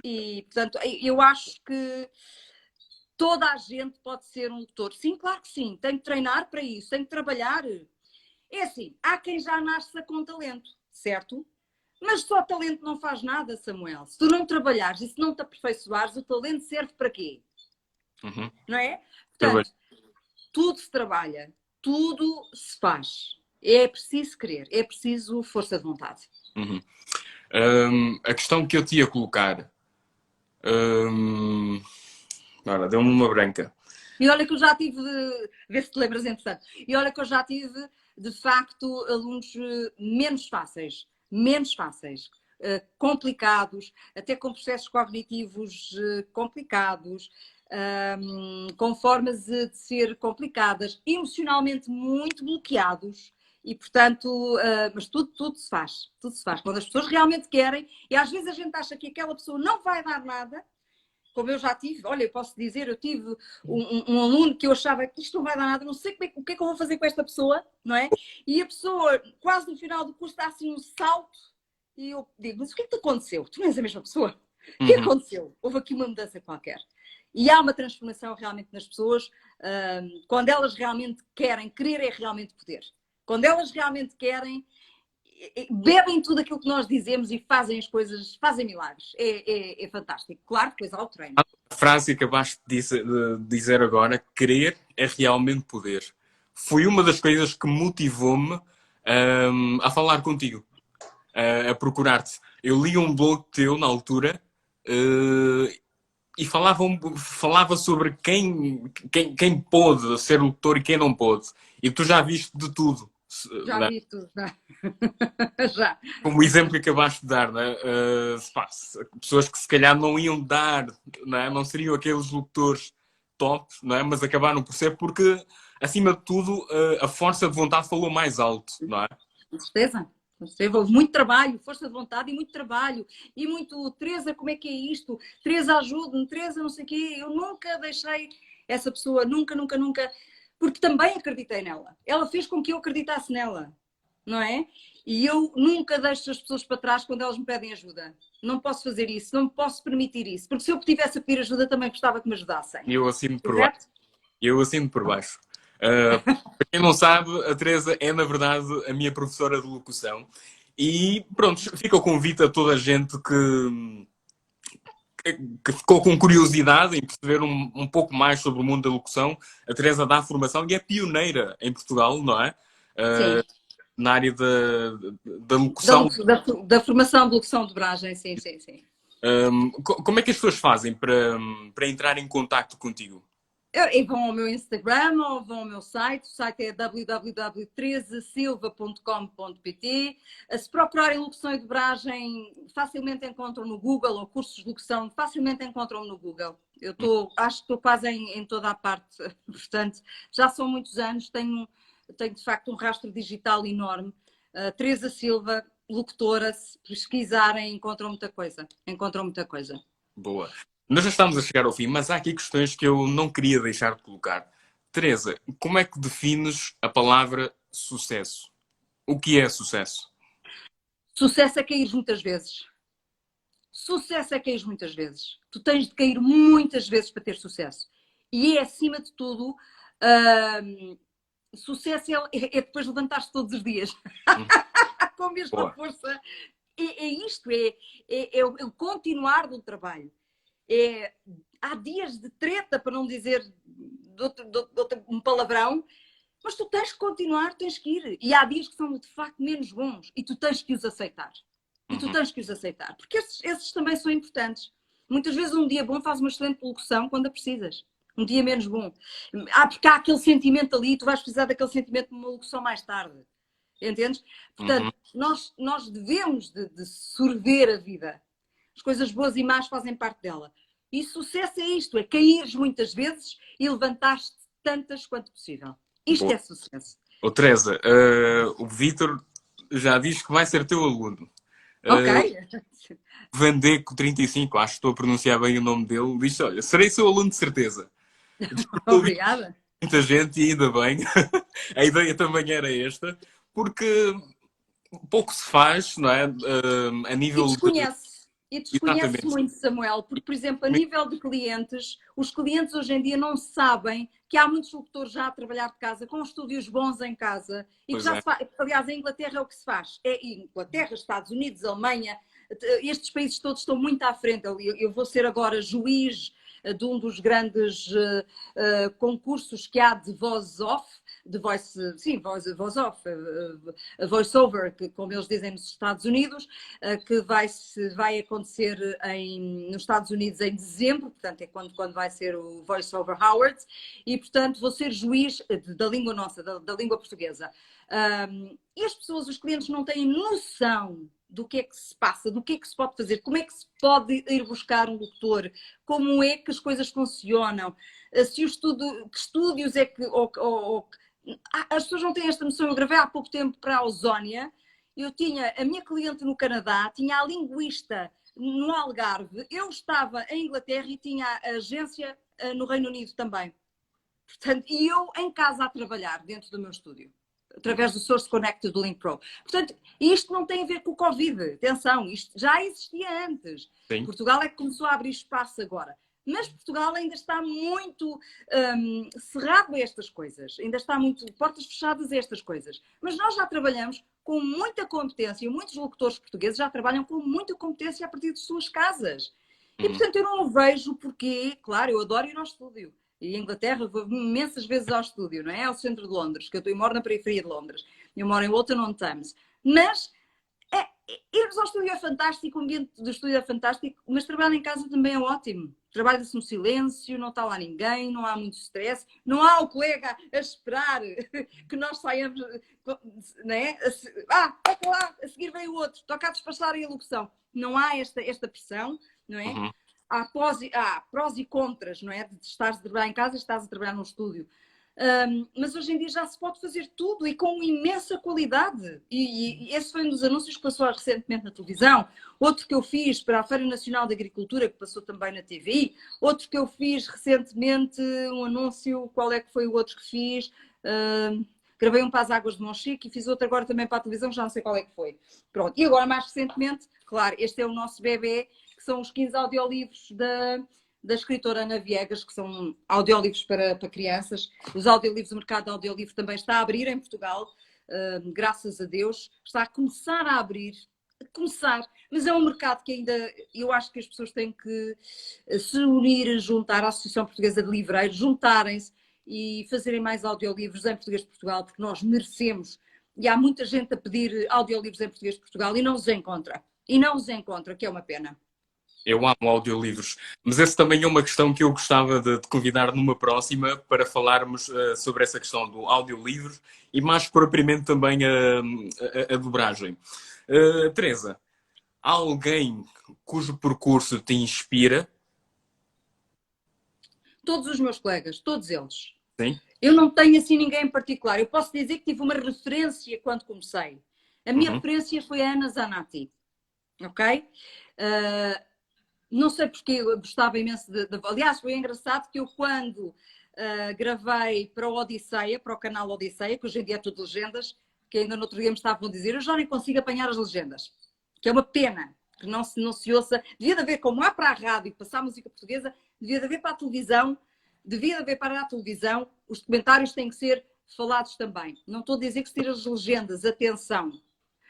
E, portanto, eu acho que toda a gente pode ser um locutor. Sim, claro que sim. Tem que treinar para isso, tem que trabalhar. É assim, há quem já nasce com talento, certo? Mas só talento não faz nada, Samuel. Se tu não trabalhares e se não te aperfeiçoares, o talento serve para quê? Não é? Portanto, tudo se trabalha, tudo se faz. É preciso querer, é preciso força de vontade. Uhum. A questão que eu te ia colocar. Ora, deu-me uma branca. E olha que eu já tive, vê se te lembras entretanto, e olha que eu já tive, de facto, alunos menos fáceis, complicados, até com processos cognitivos complicados, com formas de ser complicadas, emocionalmente muito bloqueados. E, portanto, mas tudo se faz, tudo se faz. Quando as pessoas realmente querem, e às vezes a gente acha que aquela pessoa não vai dar nada, como eu já tive, olha, eu posso dizer, eu tive um aluno que eu achava que isto não vai dar nada, não sei o que é que eu vou fazer com esta pessoa, não é? E a pessoa, quase no final do curso, dá assim um salto e eu digo, mas o que é que te aconteceu? Tu não és a mesma pessoa? O que aconteceu? Houve aqui uma mudança qualquer. E há uma transformação realmente nas pessoas, quando elas realmente querem, querer é realmente poder. Quando elas realmente querem, bebem tudo aquilo que nós dizemos e fazem as coisas, fazem milagres. É fantástico. Claro, depois há o treino. A frase que acabaste de dizer agora, querer é realmente poder. Foi uma das coisas que motivou-me a falar contigo, a procurar-te. Eu li um blog teu na altura e falava sobre quem pôde ser locutor e quem não pôde. E tu já viste de tudo. Já Né? vi tudo, já. Já. Como o exemplo que acabaste de dar, né? Pessoas que se calhar não iam dar, né? Não seriam aqueles locutores top, né? Mas acabaram por ser porque, acima de tudo, a força de vontade falou mais alto, não é? Com certeza. Houve muito trabalho, força de vontade e muito trabalho. E muito, Teresa, como é que é isto? Teresa, ajude-me, Teresa, não sei o quê. Eu nunca deixei essa pessoa, nunca, porque também acreditei nela. Ela fez com que eu acreditasse nela, não é? E eu nunca deixo as pessoas para trás quando elas me pedem ajuda. Não posso fazer isso, não posso permitir isso. Porque se eu tivesse a pedir ajuda, também gostava que me ajudassem. E eu assino por baixo. Correto? Eu assino por baixo. Para quem não sabe, a Teresa é, na verdade, a minha professora de locução. E pronto, fica o convite a toda a gente que ficou com curiosidade em perceber um pouco mais sobre o mundo da locução. A Teresa dá formação e é pioneira em Portugal, não é? Sim. Na área da locução. Da formação de locução de dobragem, sim, sim, sim. Como é que as pessoas fazem para entrar em contato contigo? E vão ao meu Instagram ou vão ao meu site. O site é www.teresasilva.com.pt. Se procurarem locução e dobragem, facilmente encontram no Google, ou cursos de locução, facilmente encontram no Google. Acho que estou quase em toda a parte. Portanto, já são muitos anos, tenho de facto um rastro digital enorme. Teresa Silva, locutora, se pesquisarem, encontram muita coisa. Boa. Nós já estamos a chegar ao fim, mas há aqui questões que eu não queria deixar de colocar. Teresa, como é que defines a palavra sucesso? O que é sucesso? Sucesso é cair muitas vezes. Tu tens de cair muitas vezes para ter sucesso. E é, acima de tudo, sucesso é depois levantar-te todos os dias. Com a mesma Boa. força. É o continuar do trabalho. Há dias de treta, para não dizer um palavrão, mas tu tens que continuar, tens que ir. E há dias que são de facto menos bons e tu tens que os aceitar. Porque esses também são importantes. Muitas vezes um dia bom faz uma excelente locução quando a precisas. Um dia menos bom. Porque há aquele sentimento ali, tu vais precisar daquele sentimento de uma locução mais tarde. Entendes? Portanto, nós devemos de sorver a vida. As coisas boas e más fazem parte dela. E sucesso é isto, é caíres muitas vezes e levantar-te tantas quanto possível. Isto é sucesso. Teresa, o Vítor já diz que vai ser teu aluno. Ok. Vandeco 35, acho que estou a pronunciar bem o nome dele, diz: olha, serei seu aluno de certeza. Obrigada. Muita gente, e ainda bem. A ideia também era esta, porque pouco se faz, não é? A nível E desconhece muito, Samuel, porque, por exemplo, a nível de clientes, os clientes hoje em dia não sabem que há muitos locutores já a trabalhar de casa, com estúdios bons em casa, e que já se faz. Aliás, em Inglaterra é o que se faz. Inglaterra, Estados Unidos, Alemanha, estes países todos estão muito à frente. Eu vou ser agora juiz de um dos grandes concursos que há de voz off, de voice, sim, voice off, voice over, que, como eles dizem nos Estados Unidos, que vai acontecer nos Estados Unidos em dezembro, portanto é quando vai ser o Voice Over Howard, e portanto vou ser juiz da língua nossa, da língua portuguesa. E as pessoas, os clientes não têm noção do que é que se passa, do que é que se pode fazer, como é que se pode ir buscar um locutor, como é que as coisas funcionam, se o estudo, que estúdios é que... as pessoas não têm esta noção. Eu gravei há pouco tempo para a Ozónia, eu tinha a minha cliente no Canadá, tinha a linguista no Algarve, eu estava em Inglaterra e tinha a agência no Reino Unido também. Portanto, e eu em casa a trabalhar dentro do meu estúdio, através do Source Connect do Link Pro. Portanto, isto não tem a ver com o Covid. Atenção, isto já existia antes. Sim. Portugal é que começou a abrir espaço agora. Mas Portugal ainda está muito cerrado a estas coisas. Ainda está muito portas fechadas a estas coisas. Mas nós já trabalhamos com muita competência. Muitos locutores portugueses já trabalham com muita competência a partir de suas casas. E, portanto, eu não vejo porquê. Claro, eu adoro ir ao estúdio. E em Inglaterra vou imensas vezes ao estúdio, não é? Ao centro de Londres, que eu moro na periferia de Londres. Eu moro em Walton-on-Thames. Mas irmos ao estúdio é fantástico, o ambiente do estúdio é fantástico, mas trabalhar em casa também é ótimo. Trabalha-se no silêncio, não está lá ninguém, não há muito stress, não há o colega a esperar que nós saiamos, não é? Toca lá, a seguir vem o outro, toca a despachar a locução. Não há esta pressão, não é? Uhum. Há prós e contras, não é? De estares a trabalhar em casa e estás a trabalhar num estúdio. Mas hoje em dia já se pode fazer tudo e com imensa qualidade. E esse foi um dos anúncios que passou recentemente na televisão. Outro que eu fiz para a Feira Nacional de Agricultura, que passou também na TV. Outro que eu fiz recentemente, um anúncio, qual é que foi o outro que fiz? Gravei um para as Águas de Monchique e fiz outro agora também para a televisão, já não sei qual é que foi. Pronto. E agora, mais recentemente, claro, este é o nosso bebê, que são os 15 audiolivros da escritora Ana Viegas, que são audiolivros para crianças. Os audiolivros, o mercado de audiolivro também está a abrir em Portugal, graças a Deus. Está a começar a abrir, mas é um mercado que ainda, eu acho que as pessoas têm que se unir, juntar à Associação Portuguesa de Livreiros, juntarem-se e fazerem mais audiolivros em português de Portugal, porque nós merecemos. E há muita gente a pedir audiolivros em português de Portugal e não os encontra. Que é uma pena. Eu amo audiolivros, mas essa também é uma questão que eu gostava de convidar numa próxima para falarmos sobre essa questão do audiolivro e mais propriamente também a dobragem. Teresa, há alguém cujo percurso te inspira? Todos os meus colegas, todos eles. Sim. Eu não tenho assim ninguém em particular. Eu posso dizer que tive uma referência quando comecei. A minha referência foi a Ana Zanatti. Ok? Não sei porque eu gostava imenso Aliás, foi engraçado que eu quando gravei para o Odisseia, para o canal Odisseia, que hoje em dia é tudo legendas, que ainda no outro dia me estavam a dizer, eu já nem consigo apanhar as legendas. Que é uma pena que não se ouça. Devia de haver, como há para a rádio passar música portuguesa, devia de haver para a televisão, os documentários têm que ser falados também. Não estou a dizer que se tire as legendas, atenção.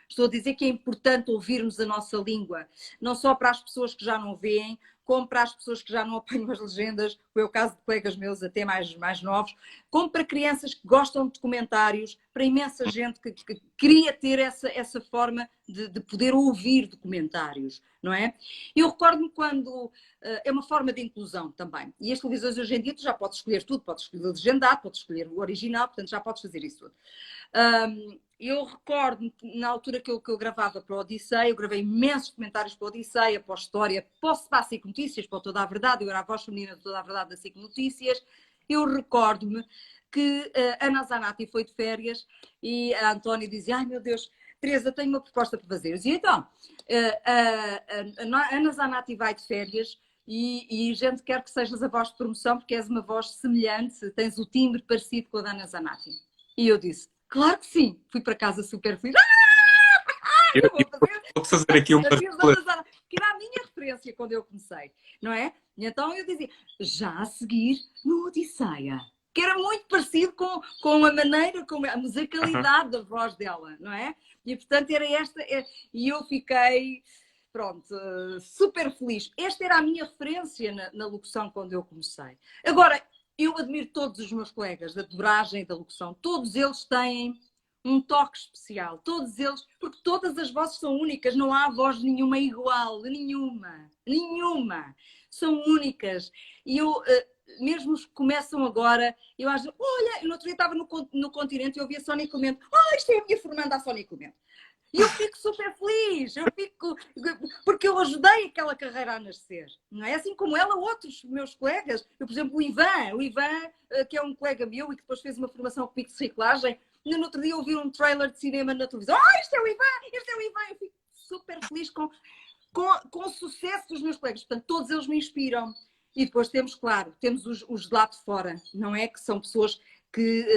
Estou a dizer que é importante ouvirmos a nossa língua, não só para as pessoas que já não veem, como para as pessoas que já não apanham as legendas, foi o caso de colegas meus até mais novos, como para crianças que gostam de documentários, para imensa gente que queria ter essa forma de poder ouvir documentários, não é? Eu recordo-me quando... é uma forma de inclusão também. E as televisões hoje em dia tu já podes escolher tudo, podes escolher o legendado, podes escolher o original, portanto já podes fazer isso tudo. Eu recordo-me, na altura que eu gravava para o Odisseia, eu gravei imensos documentários para o Odisseia, para a História, para a SIC Notícias, para Toda a Verdade, eu era a voz feminina de Toda a Verdade da SIC Notícias. Eu recordo-me que a Ana Zanatti foi de férias e a Antónia dizia, ai meu Deus, Teresa, tenho uma proposta para fazer. Eu dizia, então, a Ana Zanatti vai de férias e a gente quer que sejas a voz de promoção porque és uma voz semelhante, tens o timbre parecido com a da Ana Zanatti. E eu disse, claro que sim. Fui para casa super feliz. Eu vou fazer aqui uma... Que era a minha referência quando eu comecei, não é? E então eu dizia, já a seguir no Odisseia. Que era muito parecido com a maneira, com a musicalidade da voz dela, não é? E portanto era esta... E eu fiquei... Pronto, super feliz. Esta era a minha referência na locução quando eu comecei. Agora, eu admiro todos os meus colegas da dobragem e da locução. Todos eles têm um toque especial. Todos eles, porque todas as vozes são únicas. Não há voz nenhuma igual. Nenhuma. Nenhuma. São únicas. E eu, mesmo os que começam agora, eu acho, olha, eu no outro dia estava no Continente e ouvi a Sónia Clemente. Isto é a minha formanda, a Sónia Clemente. E eu fico super feliz, porque eu ajudei aquela carreira a nascer, não é? Assim como ela, outros meus colegas, eu, por exemplo, o Ivan, que é um colega meu e que depois fez uma formação comigo de reciclagem, no outro dia ouvi um trailer de cinema na televisão, este é o Ivan, eu fico super feliz com o sucesso dos meus colegas, portanto, todos eles me inspiram. E depois temos, claro, temos os de lá de fora, não é? Que são pessoas que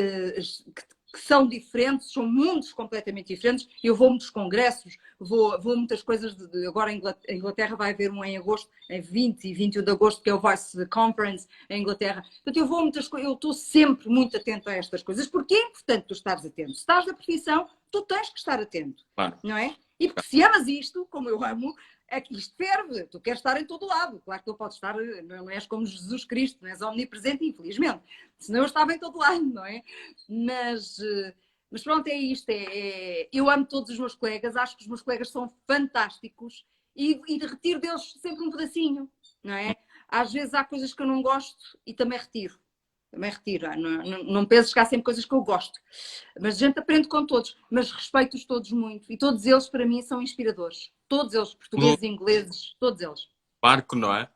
são diferentes, são mundos completamente diferentes. Eu vou a muitos congressos, vou a muitas coisas. Agora em Inglaterra vai haver um em agosto, em 20 e 21 de agosto, que é o Voice Conference em Inglaterra. Portanto, eu vou a muitas coisas, eu estou sempre muito atento a estas coisas, porque é importante tu estares atento. Se estás na profissão, tu tens que estar atento, Claro. não é? E porque se amas isto, como eu amo, é que isto ferve, tu queres estar em todo lado. Claro que tu podes estar, não és como Jesus Cristo, não és omnipresente, infelizmente. Senão eu estava em todo lado, não é? Mas pronto, é isto. Eu amo todos os meus colegas, acho que os meus colegas são fantásticos e retiro deles sempre um pedacinho, não é? Às vezes há coisas que eu não gosto e também retiro. Não penses que há sempre coisas que eu gosto. Mas a gente aprende com todos. Mas respeito-os todos muito. E todos eles, para mim, são inspiradores. Todos eles, portugueses, ingleses, todos eles. Barco, não é?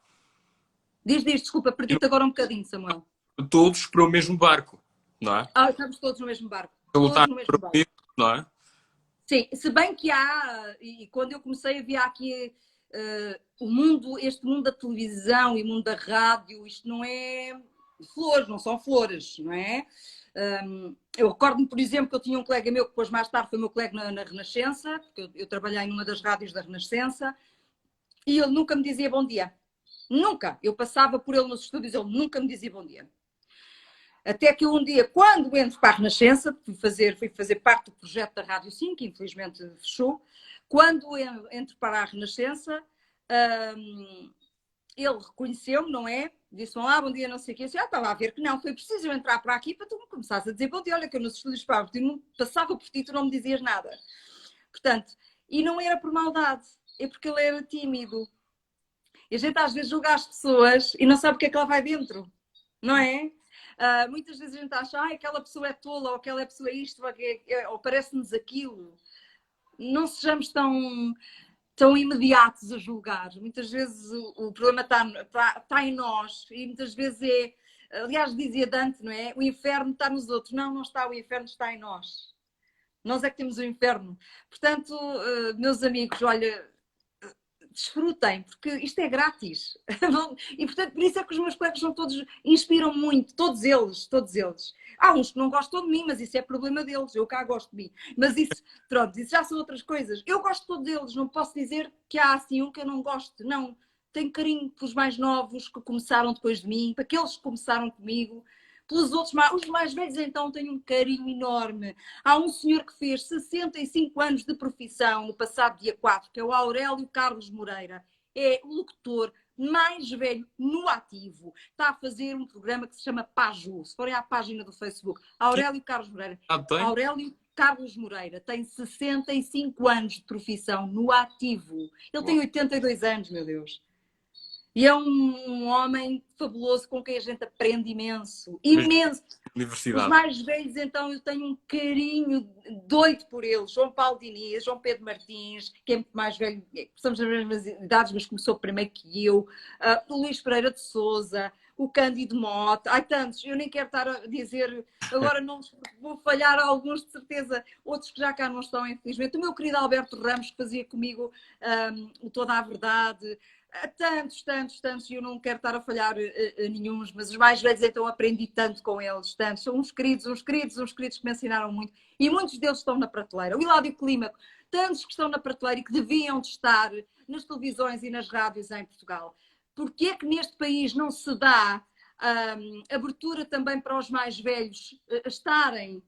Diz, desculpa, perdi-te agora um bocadinho, Samuel. Todos para o mesmo barco, não é? Estamos todos no mesmo barco. Para Todos lutar no mesmo para o barco. mesmo, não é? Sim, se bem que há, e quando eu comecei havia aqui este mundo da televisão e o mundo da rádio, isto não é flores, não são flores, não é? Eu recordo-me, por exemplo, que eu tinha um colega meu que depois mais tarde foi meu colega na Renascença, porque eu trabalhei numa das rádios da Renascença, e ele nunca me dizia bom dia. Nunca. Eu passava por ele nos estúdios, ele nunca me dizia bom dia. Até que um dia, quando entro para a Renascença, fui fazer parte do projeto da Rádio 5, que infelizmente fechou, quando entro para a Renascença, ele reconheceu-me, não é? Disse-me, bom dia, não sei o quê. Eu disse, estava a ver que não, foi preciso eu entrar para aqui para tu me começares a dizer, bom dia, olha que eu nos estúdios para eu não passava por ti, tu não me dizias nada. Portanto, e não era por maldade, é porque ele era tímido. E a gente às vezes julga as pessoas e não sabe o que é que lá vai dentro, não é? Muitas vezes a gente acha, aquela pessoa é tola, ou aquela pessoa é isto, ou parece-nos aquilo. Não sejamos tão imediatos a julgar. Muitas vezes o problema está em nós e muitas vezes aliás, dizia Dante, não é? O inferno está nos outros. Não, não está, o inferno está em nós. Nós é que temos o inferno. Portanto, meus amigos, olha, desfrutem, porque isto é grátis. E, portanto, por isso é que os meus colegas são todos, inspiram muito, todos eles, todos eles. Há uns que não gostam de mim, mas isso é problema deles, eu cá gosto de mim. Mas isso, pronto, isso já são outras coisas. Eu gosto de todos eles, não posso dizer que há assim um que eu não gosto, não. Tenho carinho pelos mais novos que começaram depois de mim, para aqueles que começaram comigo. Pelos outros, os mais velhos então tenho um carinho enorme. Há um senhor que fez 65 anos de profissão no passado dia 4, que é o Aurélio Carlos Moreira. É o locutor mais velho no ativo. Está a fazer um programa que se chama Paju. Se forem à página do Facebook, Aurélio Carlos Moreira. Aurélio Carlos Moreira tem 65 anos de profissão no ativo. Ele tem 82 anos, meu Deus. E é um homem fabuloso com quem a gente aprende imenso. Imenso. Universidade. Os mais velhos, então, eu tenho um carinho doido por eles. João Paulo Diniz, João Pedro Martins, que é muito mais velho, somos das mesmas idades, mas começou primeiro que eu. O Luís Pereira de Sousa, o Cândido Mota. Há tantos, eu nem quero estar a dizer, agora não vou falhar a alguns de certeza, outros que já cá não estão, infelizmente. O meu querido Alberto Ramos, que fazia comigo o Toda a Verdade. Tantos, e eu não quero estar a falhar a nenhum, mas os mais velhos então aprendi tanto com eles, tantos, são uns queridos que me ensinaram muito, e muitos deles estão na prateleira. O Hilário Clímaco, tantos que estão na prateleira e que deviam de estar nas televisões e nas rádios em Portugal. Porquê é que neste país não se dá abertura também para os mais velhos estarem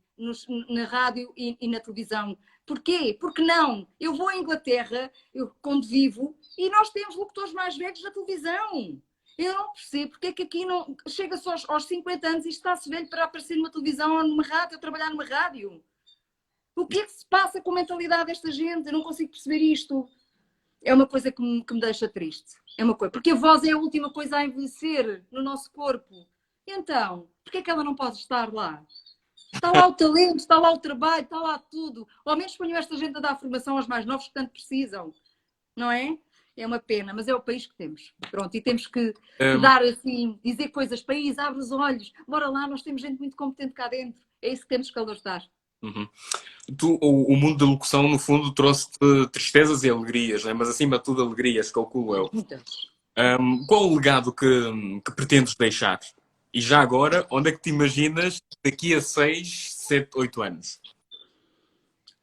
na rádio e na televisão? Porquê? Porque não? Eu vou à Inglaterra, quando vivo, e nós temos locutores mais velhos na televisão. Eu não percebo porque é que aqui não chega-se aos 50 anos e está-se velho para aparecer numa televisão ou numa rádio, ou trabalhar numa rádio. O que é que se passa com a mentalidade desta gente? Eu não consigo perceber isto. É uma coisa que me deixa triste. É uma coisa. Porque a voz é a última coisa a envelhecer no nosso corpo. Então, porquê é que ela não pode estar lá? Está lá o talento, está lá o trabalho, está lá tudo. Ou ao menos ponham esta gente a dar formação aos mais novos que tanto precisam. Não é? É uma pena, mas é o país que temos. Pronto, e temos que Um, dar assim, dizer coisas. País, abre os olhos. Bora lá, nós temos gente muito competente cá dentro. É isso que temos que alertar. uhum. O mundo da locução, no fundo, trouxe-te tristezas e alegrias, né? Mas acima de tudo alegrias, calculo eu. Muitas. Qual o legado que pretendes deixar? E já agora, onde é que te imaginas daqui a 6, 7, 8 anos?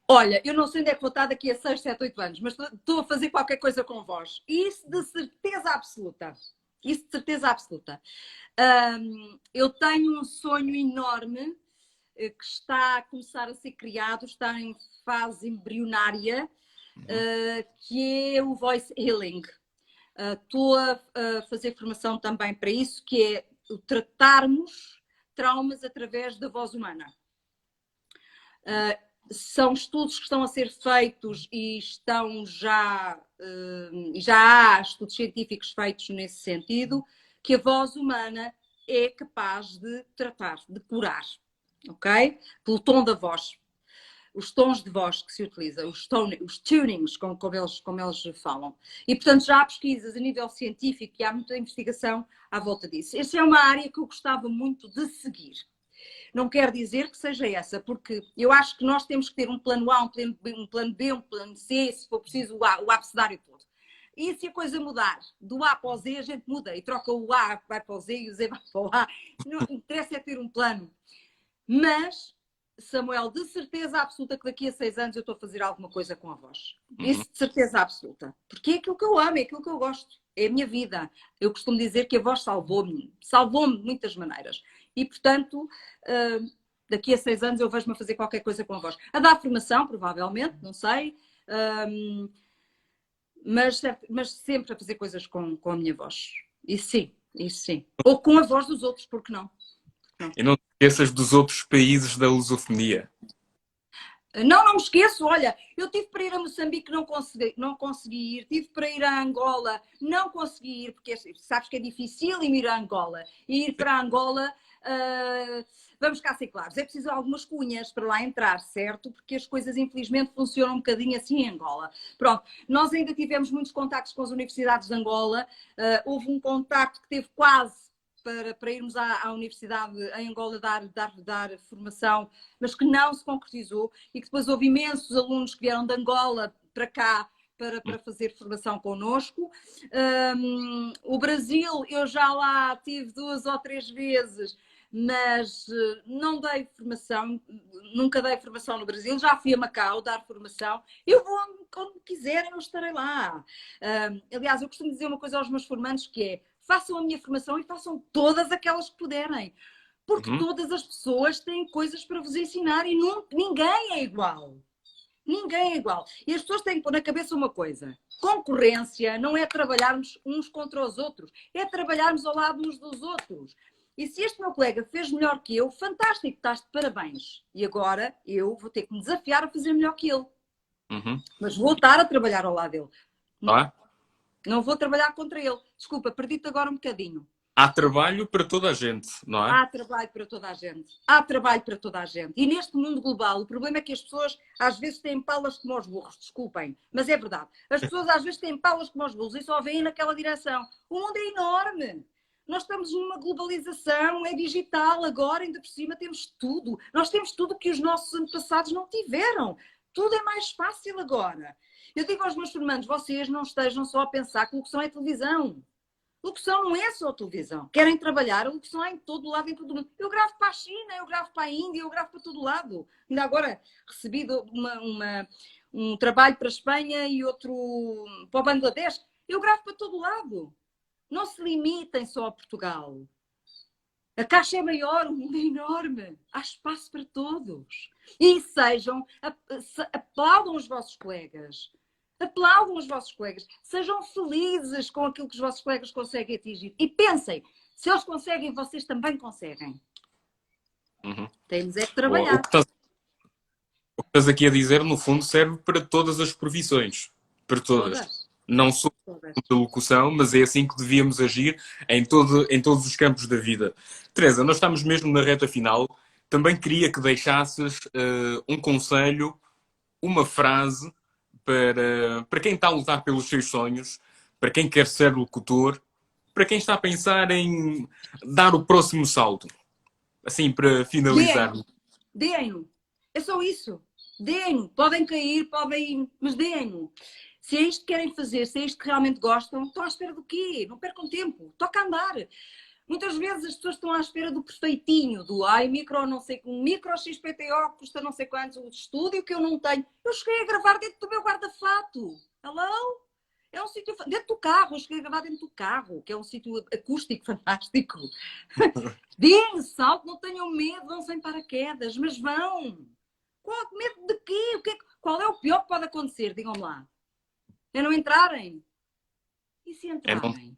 Olha, eu não sei onde é que vou estar daqui a 6, 7, 8 anos, mas estou a fazer qualquer coisa com vós. E isso de certeza absoluta. Isso de certeza absoluta. Eu tenho um sonho enorme que está a começar a ser criado, está em fase embrionária, que é o Voice Healing. Estou a fazer formação também para isso, que é o tratarmos traumas através da voz humana. São estudos que estão a ser feitos e estão já há estudos científicos feitos nesse sentido, que a voz humana é capaz de tratar, de curar, ok? Pelo tom da voz. Os tons de voz que se utiliza, os tunings, como eles falam. E, portanto, já há pesquisas a nível científico e há muita investigação à volta disso. Essa é uma área que eu gostava muito de seguir. Não quer dizer que seja essa, porque eu acho que nós temos que ter um plano A, um plano B, um plano C, se for preciso o abecedário todo. E se a coisa mudar do A para o Z, a gente muda e troca o A, vai para o Z e o Z vai para o A. Não interessa é ter um plano. Mas, Samuel, de certeza absoluta que daqui a 6 anos eu estou a fazer alguma coisa com a voz. Isso de certeza absoluta. Porque é aquilo que eu amo, é aquilo que eu gosto. É a minha vida. Eu costumo dizer que a voz salvou-me. Salvou-me de muitas maneiras. E, portanto, daqui a 6 anos eu vejo-me a fazer qualquer coisa com a voz. A dar formação, provavelmente, não sei. Mas sempre a fazer coisas com a minha voz. Isso sim, isso sim. Ou com a voz dos outros, porque não? E não te esqueças dos outros países da lusofonia. Não me esqueço, olha, eu tive para ir a Moçambique, não consegui ir, tive para ir a Angola, não consegui ir, porque sabes que é difícil ir a Angola. E ir para Angola, vamos cá ser claros, é preciso algumas cunhas para lá entrar, certo? Porque as coisas infelizmente funcionam um bocadinho assim em Angola. Pronto, nós ainda tivemos muitos contactos com as universidades de Angola, houve um contacto que teve quase para irmos à universidade em Angola dar formação, mas que não se concretizou e que depois houve imensos alunos que vieram de Angola para cá para fazer formação connosco. O Brasil, eu já lá tive 2 ou 3 vezes, mas não dei formação, nunca dei formação no Brasil, já fui a Macau dar formação, eu vou quando quiserem, eu estarei lá. Aliás, eu costumo dizer uma coisa aos meus formandos que é: façam a minha formação e façam todas aquelas que puderem. Porque todas as pessoas têm coisas para vos ensinar e ninguém é igual. Ninguém é igual. E as pessoas têm que pôr na cabeça uma coisa: concorrência não é trabalharmos uns contra os outros, é trabalharmos ao lado uns dos outros. E se este meu colega fez melhor que eu, fantástico, estás de parabéns. E agora eu vou ter que me desafiar a fazer melhor que ele. Mas vou estar a trabalhar ao lado dele. Ah? Não vou trabalhar contra ele. Desculpa, perdi-te agora um bocadinho. Há trabalho para toda a gente, não é? Há trabalho para toda a gente. Há trabalho para toda a gente. E neste mundo global, o problema é que as pessoas às vezes têm palas como os burros. Desculpem, mas é verdade. As pessoas às vezes têm palas como os burros e só veem naquela direção. O mundo é enorme. Nós estamos numa globalização, é digital agora, ainda por cima temos tudo. Nós temos tudo que os nossos antepassados não tiveram. Tudo é mais fácil agora. Eu digo aos meus formandos: vocês não estejam só a pensar que locução é televisão. Locução não é só televisão. Querem trabalhar, a locução há em todo lado, em todo mundo. Eu gravo para a China, eu gravo para a Índia, eu gravo para todo lado. Ainda agora recebi um trabalho para a Espanha e outro para o Bangladesh. Eu gravo para todo lado. Não se limitem só a Portugal. A caixa é maior, o mundo é enorme. Há espaço para todos. E aplaudam os vossos colegas. Aplaudam os vossos colegas. Sejam felizes com aquilo que os vossos colegas conseguem atingir. E pensem, se eles conseguem, vocês também conseguem. Uhum. Temos é que Boa. trabalhar. O que estás aqui a dizer, no fundo, serve para todas as profissões. Para todas. Não só da locução, mas é assim que devíamos agir em todos os campos da vida. Teresa, nós estamos mesmo na reta final. Também queria que deixasses um conselho, uma frase para quem está a lutar pelos seus sonhos, para quem quer ser locutor, para quem está a pensar em dar o próximo salto. Assim, para finalizar. Deem-no. É só isso. Deem-no. Podem cair, mas deem-no. Se é isto que querem fazer, se é isto que realmente gostam, estão à espera do quê? Não percam tempo. Toca a andar. Muitas vezes as pessoas estão à espera do perfeitinho, do micro, não sei, micro XPTO custa não sei quantos, o estúdio que eu não tenho. Eu cheguei a gravar dentro do meu guarda-fato. Hello? É um sítio dentro do carro, eu cheguei a gravar dentro do carro, que é um sítio acústico fantástico. Deem salto, não tenham medo, vão sem paraquedas, mas vão. Medo de quê? Qual é o pior que pode acontecer? Digam lá. É não entrarem? E se entrarem?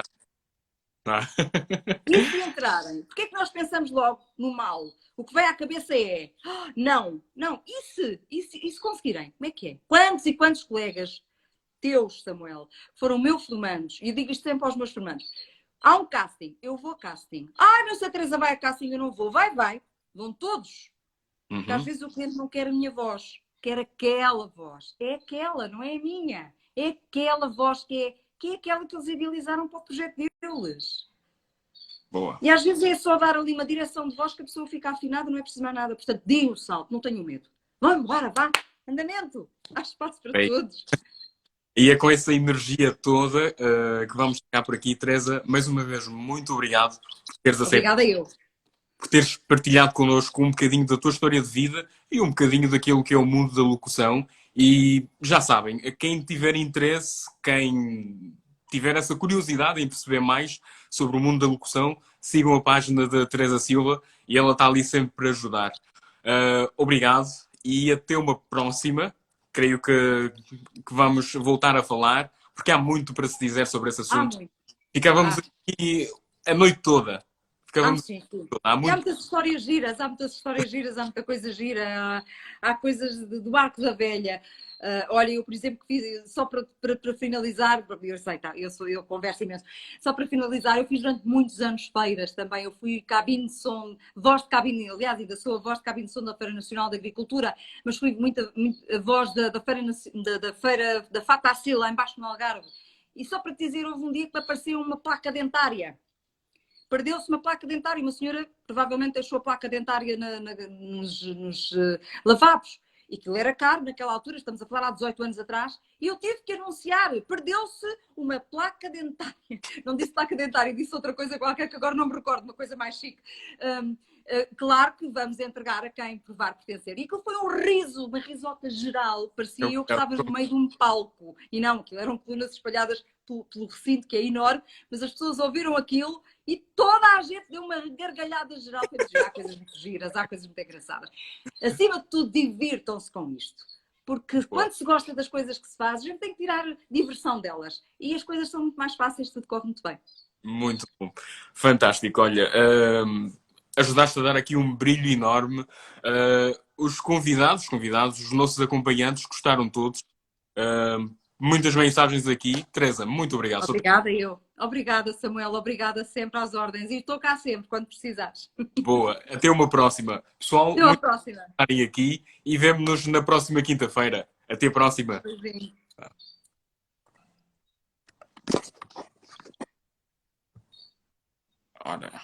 E se entrarem? Porquê é que nós pensamos logo no mal? O que vem à cabeça é não. E se conseguirem? Como é que é? Quantos e quantos colegas teus, Samuel, foram meus formandos, e eu digo isto sempre aos meus formandos, há um casting, eu vou a casting. Não sei, a Teresa vai a casting, eu não vou. Vai. Vão todos. Porque às vezes o cliente não quer a minha voz, quer aquela voz. É aquela, não é a minha. É aquela voz que é aquela que eles idealizaram para o projeto deles. Boa. E às vezes é só dar ali uma direção de voz que a pessoa fica afinada, não é preciso mais nada. Portanto, deem o salto, não tenham medo. Vamos embora, vá. Andamento. Há espaço para todos. E é com essa energia toda que vamos ficar por aqui. Teresa, mais uma vez, muito obrigado por teres aceitado. Obrigada eu. Por teres partilhado connosco um bocadinho da tua história de vida e um bocadinho daquilo que é o mundo da locução. E já sabem, quem tiver interesse, quem tiver essa curiosidade em perceber mais sobre o mundo da locução, sigam a página da Teresa Silva e ela está ali sempre para ajudar. Obrigado e até uma próxima. Creio que vamos voltar a falar, porque há muito para se dizer sobre esse assunto. Ficávamos aqui a noite toda. Sim. Há muitas histórias giras, há muita coisa gira, há coisas do Arco da Velha. Olha, eu, por exemplo, fiz, só para finalizar, eu sei, eu converso imenso, só para finalizar, eu fiz durante muitos anos feiras também, eu fui cabine de som, voz de cabine, aliás, ainda sou a voz de cabine de som da Feira Nacional da Agricultura, mas fui muito a voz da Feira da Fatacil, lá embaixo no Algarve. E só para te dizer, houve um dia que me apareceu uma placa dentária. Perdeu-se uma placa dentária e uma senhora provavelmente deixou a placa dentária nos lavabos. E aquilo era caro naquela altura, estamos a falar há 18 anos atrás, e eu tive que anunciar, perdeu-se uma placa dentária. Não disse placa dentária, disse outra coisa qualquer que agora não me recordo, uma coisa mais chique. Claro que vamos entregar a quem provar pertencer. E aquilo foi um riso, uma risota geral, parecia eu que estava no meio de um palco. E não, aquilo eram colunas espalhadas pelo recinto, que é enorme, mas as pessoas ouviram aquilo e toda a gente deu uma gargalhada geral para dizer há coisas muito giras, há coisas muito engraçadas. Acima de tudo, divirtam-se com isto. Porque quando se gosta das coisas que se faz, a gente tem que tirar diversão delas. E as coisas são muito mais fáceis, tudo corre muito bem. Muito bom. Fantástico. Olha, ajudaste a dar aqui um brilho enorme. Os convidados, os nossos acompanhantes, gostaram todos. Muitas mensagens aqui. Teresa, muito obrigado. Obrigada eu. Obrigada, Samuel. Obrigada sempre às ordens. E estou cá sempre, quando precisares. Boa. Até uma próxima. Pessoal, até uma próxima. Estarem aqui e vemo-nos na próxima quinta-feira. Até a próxima. Beijinho. Ora.